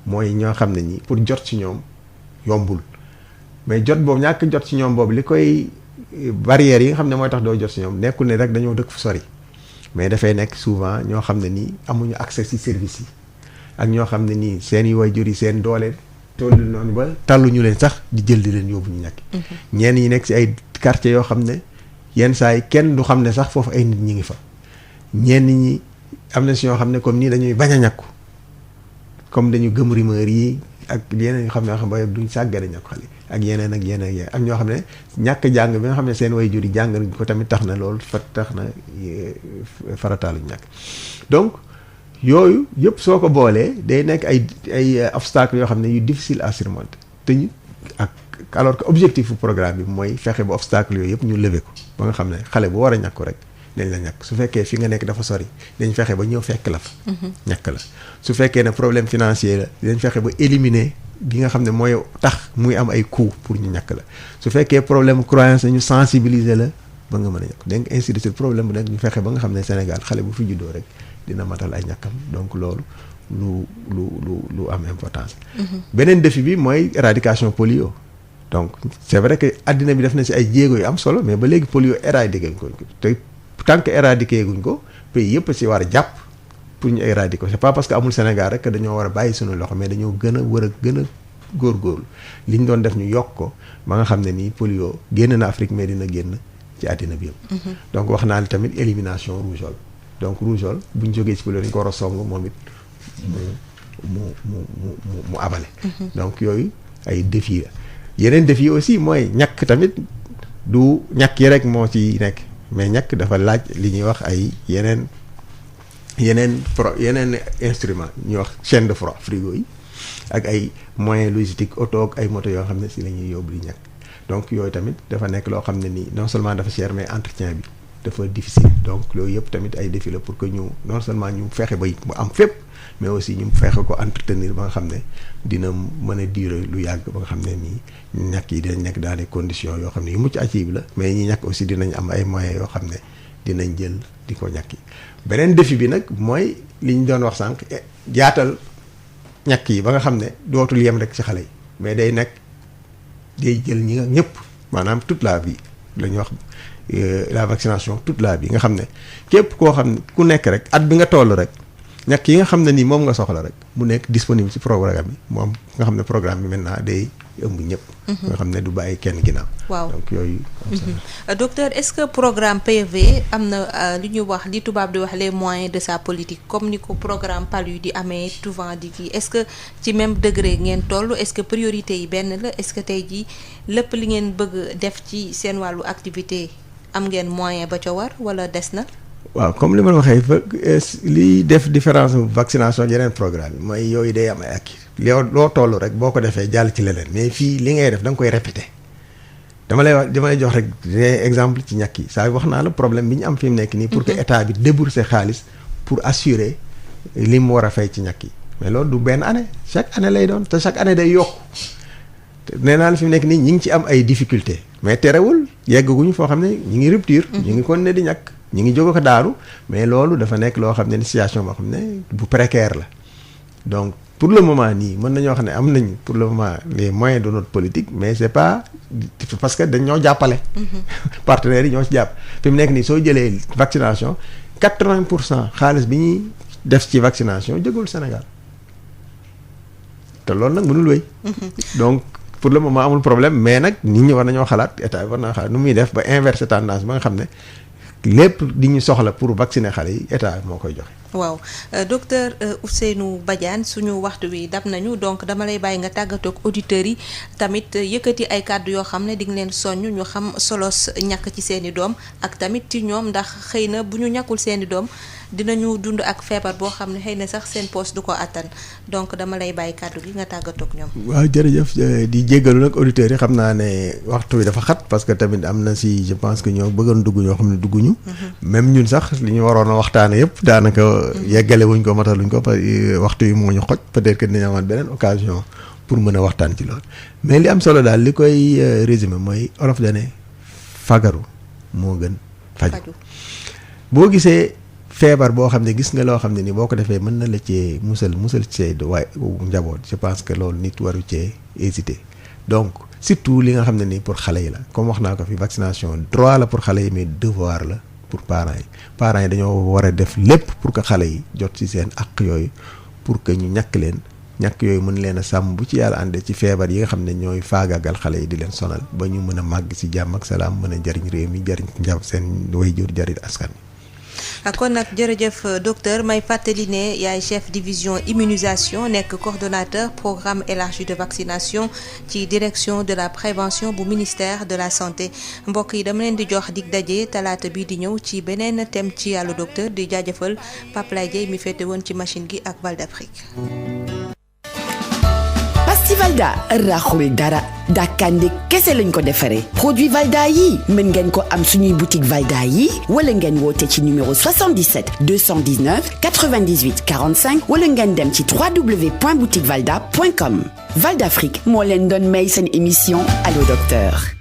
mooy ñoo xam ne ñi pour jot ci ñoom yombul mais jot boobu ñàkk jot ci ñoom boobu li koy barrières yi nga xam ne mooy tax doo jot ci ñoom nekkul ne rek dañoo dëkk fu sori mais dafay nekk souvent ñoo xam ne nii amuñu accès ci service yi ak ñoo xam ne nii seen i waajur yi seen doole tollu noonu ba talluñu leen sax di jël di leen yóbbu ñu ñàkk. ñenn ñi nekk ci ay quartiers yoo xam ne yenn saa yi kenn du xam ne sax foofu ay nit ñi ngi fa ñenn ñi am na si ñoo xam ne comme nii dañuy bañ a ñàkku comme dañu gëm rumeur yi ak yeneen yoo xam ne xam ba duñ sàggane ñàkku xale ak yeneen ak yeneen ak ñoo xam ne ñàkk jàng bi nga xam ne seen waajur yi jàng ko tamit tax na loolu tax na farataaluñ ñàkk donc yooyu yëpp soo ko boolee day nekk ay obstacles yoo xam ne yu difficile à surmonter te ñu ak alors que objectif bu programme bi mooy fexe ba obstacles yooyu yëpp ñu lever ko ba nga xam ne xale bu war a ñàkku rek dañ la ñàkk su fekkee fi nga nekk dafa sori dañ fexe ba ñëw fekk la fa ñàkk la su fekkee ne problème financier la dañ fexe ba éliminer bi nga xam ne mooy tax muy am ay coûts pour ñu ñàkk la su fekkee problème croyance ñu sensibiliser la ba nga mën a ñàkk donc ainsi de suite problème bu nekk ñu fexe ba nga xam ne Sénégal xale bu fi juddoo rek dina matal ay ñàkkam donc loolu lu am importance beneen défi bi mooy éradication polio donc c'est vrai que addina bi def na ci ay jéego yu am solo mais ba léegi polio éradiqué ko te tant que éradiqué guñ ko pays yëpp ci war a jàpp pour ñu éradiquer ko c'est pas parce que amul Sénégal rek que dañoo war a bàyyi suñu loxo mais dañoo gën a war a gën a góorgóorlu li ñu doon def ñu yokk ko ba nga xam ne nii polio génn na Afrique mais dina génn ci àddina bi yëpp donc wax naa ni tamit élimination rougeole donc rougeole bu ñu jógee ci polio dañu ko war a song moom it mu abale donc yooyu ay défis la yeneen défis aussi mooy ñàkk tamit du ñàkk yi rek moo ci nekk mais ñàkk dafa laaj li ñuy wax ay yeneen instrument ñuy wax chaîne de froid frigo yi ak ay moyens logistiques auto ak ay moto yoo xam ne si la ñuy yóbbu di ñàkk donc yooyu tamit dafa nekk loo xam ne nii non seulement dafa cher mais entretien bi dafa difficile donc loolu yëpp tamit ay défi la pour que ñu non seulement ñu fexe ba mu am fépp mais aussi ñu fexe ko entretenir ba nga xam ne dina mën a durer lu yàgg ba nga xam ne nii ñàkk yi dinañ nekk dans des conditions yoo xam ne yu mucc ayib la mais ñi ñàkk aussi dinañ am ay moyens yoo xam ne dinañ jël di ko ñàkk yi beneen défi bi nag mooy li ñu doon wax sànq jaatal ñàkk yi ba nga xam ne dootul yem rek ci xale yi mais day nekk day jël ñi nga ñëpp maanaam toute la vie la ñuy wax la vaccination toute la vie nga xam ne képp koo xam ne ku nekk rek at bi nga toll rek ñàkk yi nga xam ne nii moom nga soxla rek mu nekk disponible ci programme bi moom nga xam ne programme bi maintenant day ëmb ñëpp. nga xam ne du bàyyi kenn ginnaaw. waaw donc yooyu. docteur est-ce que programme PV am na li ñuy wax li tubaab di wax les moyens de sa politique comme ni ko programme PALU di amee souvent di kii est-ce que ci même degré ngeen toll est-ce que priorité yi benn la est-ce que tey jii lépp li ngeen bëgg def ci seen wàllu activité am ngeen moyen ba ca war wala des na. waaw comme li ma la waxee liy def différence vaccination yeneen programme yi mooy yooyu day am ay ak loo toll rek boo ko defee jàll ci leneen mais fii li ngay def da nga koy répéter dama lay jox rek exemple ci ñàkk yi saa wax naa la problème bi ñu am fi mu nekk nii. pour que état bi débourser xaalis pour assurer li mu war a fay ci ñàkk yi mais loolu du benn année chaque année lay doon te chaque année day yokku nee naa la fi mu nekk nii ñi ngi ci am ay difficultés mais terewul. yeggaguñu foo xam ne ñu ngi rupture. ñu ngi continuer di ñàkk ñu ngi jóg ko daaru mais loolu dafa nekk loo xam ne situation boo xam ne bu précaire la donc pour le moment nii mën nañoo xam ne am nañ pour le moment les moyens de notre politique mais c'est pas parce que dañ ñoo jàppale. partenaires yi ñoo ci jàpp fi mu nekk nii soo jëlee vaccination 80% xaalis bi ñuy def ci vaccination jógul Sénégal te loolu nag mënul wéy. donc pour le moment amul problème mais nag nit ñi war nañoo xalaat état bi war naa xalaat nu muy def ba inverser tendance ba nga xam ne lépp di ñu soxla pour vacciner xale yi état moo koy joxe. waaw docteur Ousseynou Badiane suñu waxtu wi dab nañu donc dama lay bàyyi nga tàggatoog auditeurs yi tamit yëkkati ay kàddu yoo xam ne di nga leen soññ ñu xam solos ñàkk ci seeni doom ak tamit ci ñoom ndax xëy na bu ñu ñàkkul seeni doom dinañu dund ak feebar boo xam ne xëy na sax seen poste du ko attan donc dama lay bàyyi kàddu gi nga tàggatoog ñoom. waaw jërëjëf di jéggalu nag auditeurs yi xam naa ne waxtu wi dafa xat parce que tamit am na si je pense que ñoo bëggoon dugg ñoo xam ne dugguñu. même ñun sax li ñu waroon a waxtaane yëpp daanaka yeggale wuñ ko mataluñ ko waxtu yi moo ñu xoj peut-être que dinañ amaat beneen occasion pour mën a waxtaan ci loolu mais li am solo daal li koy résumé mooy olof dane fagaru moo gën faju boo gisee feebar boo xam ne gis nga loo xam ne ni boo ko defee mën na la cee musal ci say waaye njaboot je pense que loolu nit waru cee hésiter donc surtout li nga xam ne nii pour xale yi la comme wax naa ko fi vaccination droit la pour xale yi mais devoir la pour parents yi dañoo war a def lépp pour que xale yi jot ci seen àq yooyu pour que ñu ñàkk leen ñàkk yooyu mën leen a sàmm bu ci yàlla àndee ci feebar yi nga xam ne ñooy faagaagal xale yi di leen sonal ba ñu mën a màgg ci jàmm ak salaam mën a jariñ réew mi jariñ njab seen waajur jariñ askan wi. kon nag jërëjëf docteur may fàttali ne yaay chef division immunisation nekk coordonnateur programme élargi de vaccination ci direction de la prévention bu ministère de la santé mbokk yi dama leen di jox dig daje talaata bii di ñëw ci beneen thème ci Allo Docteur di jaajëfal Pape Lay Dieye mi féete woon ci machine gi ak Val d'Afrique. Pasti Valda raxul dara dàkkande kese lañ ko defaree produit Valda yi mën ngeen ko am suñuy boutique Valda yi wala ngeen woote ci numéro 77 219 98 45 wala ngeen dem ci www.boutiquevalda.com Val d'Afrique moo leen doon may seen émission Allo Docteur.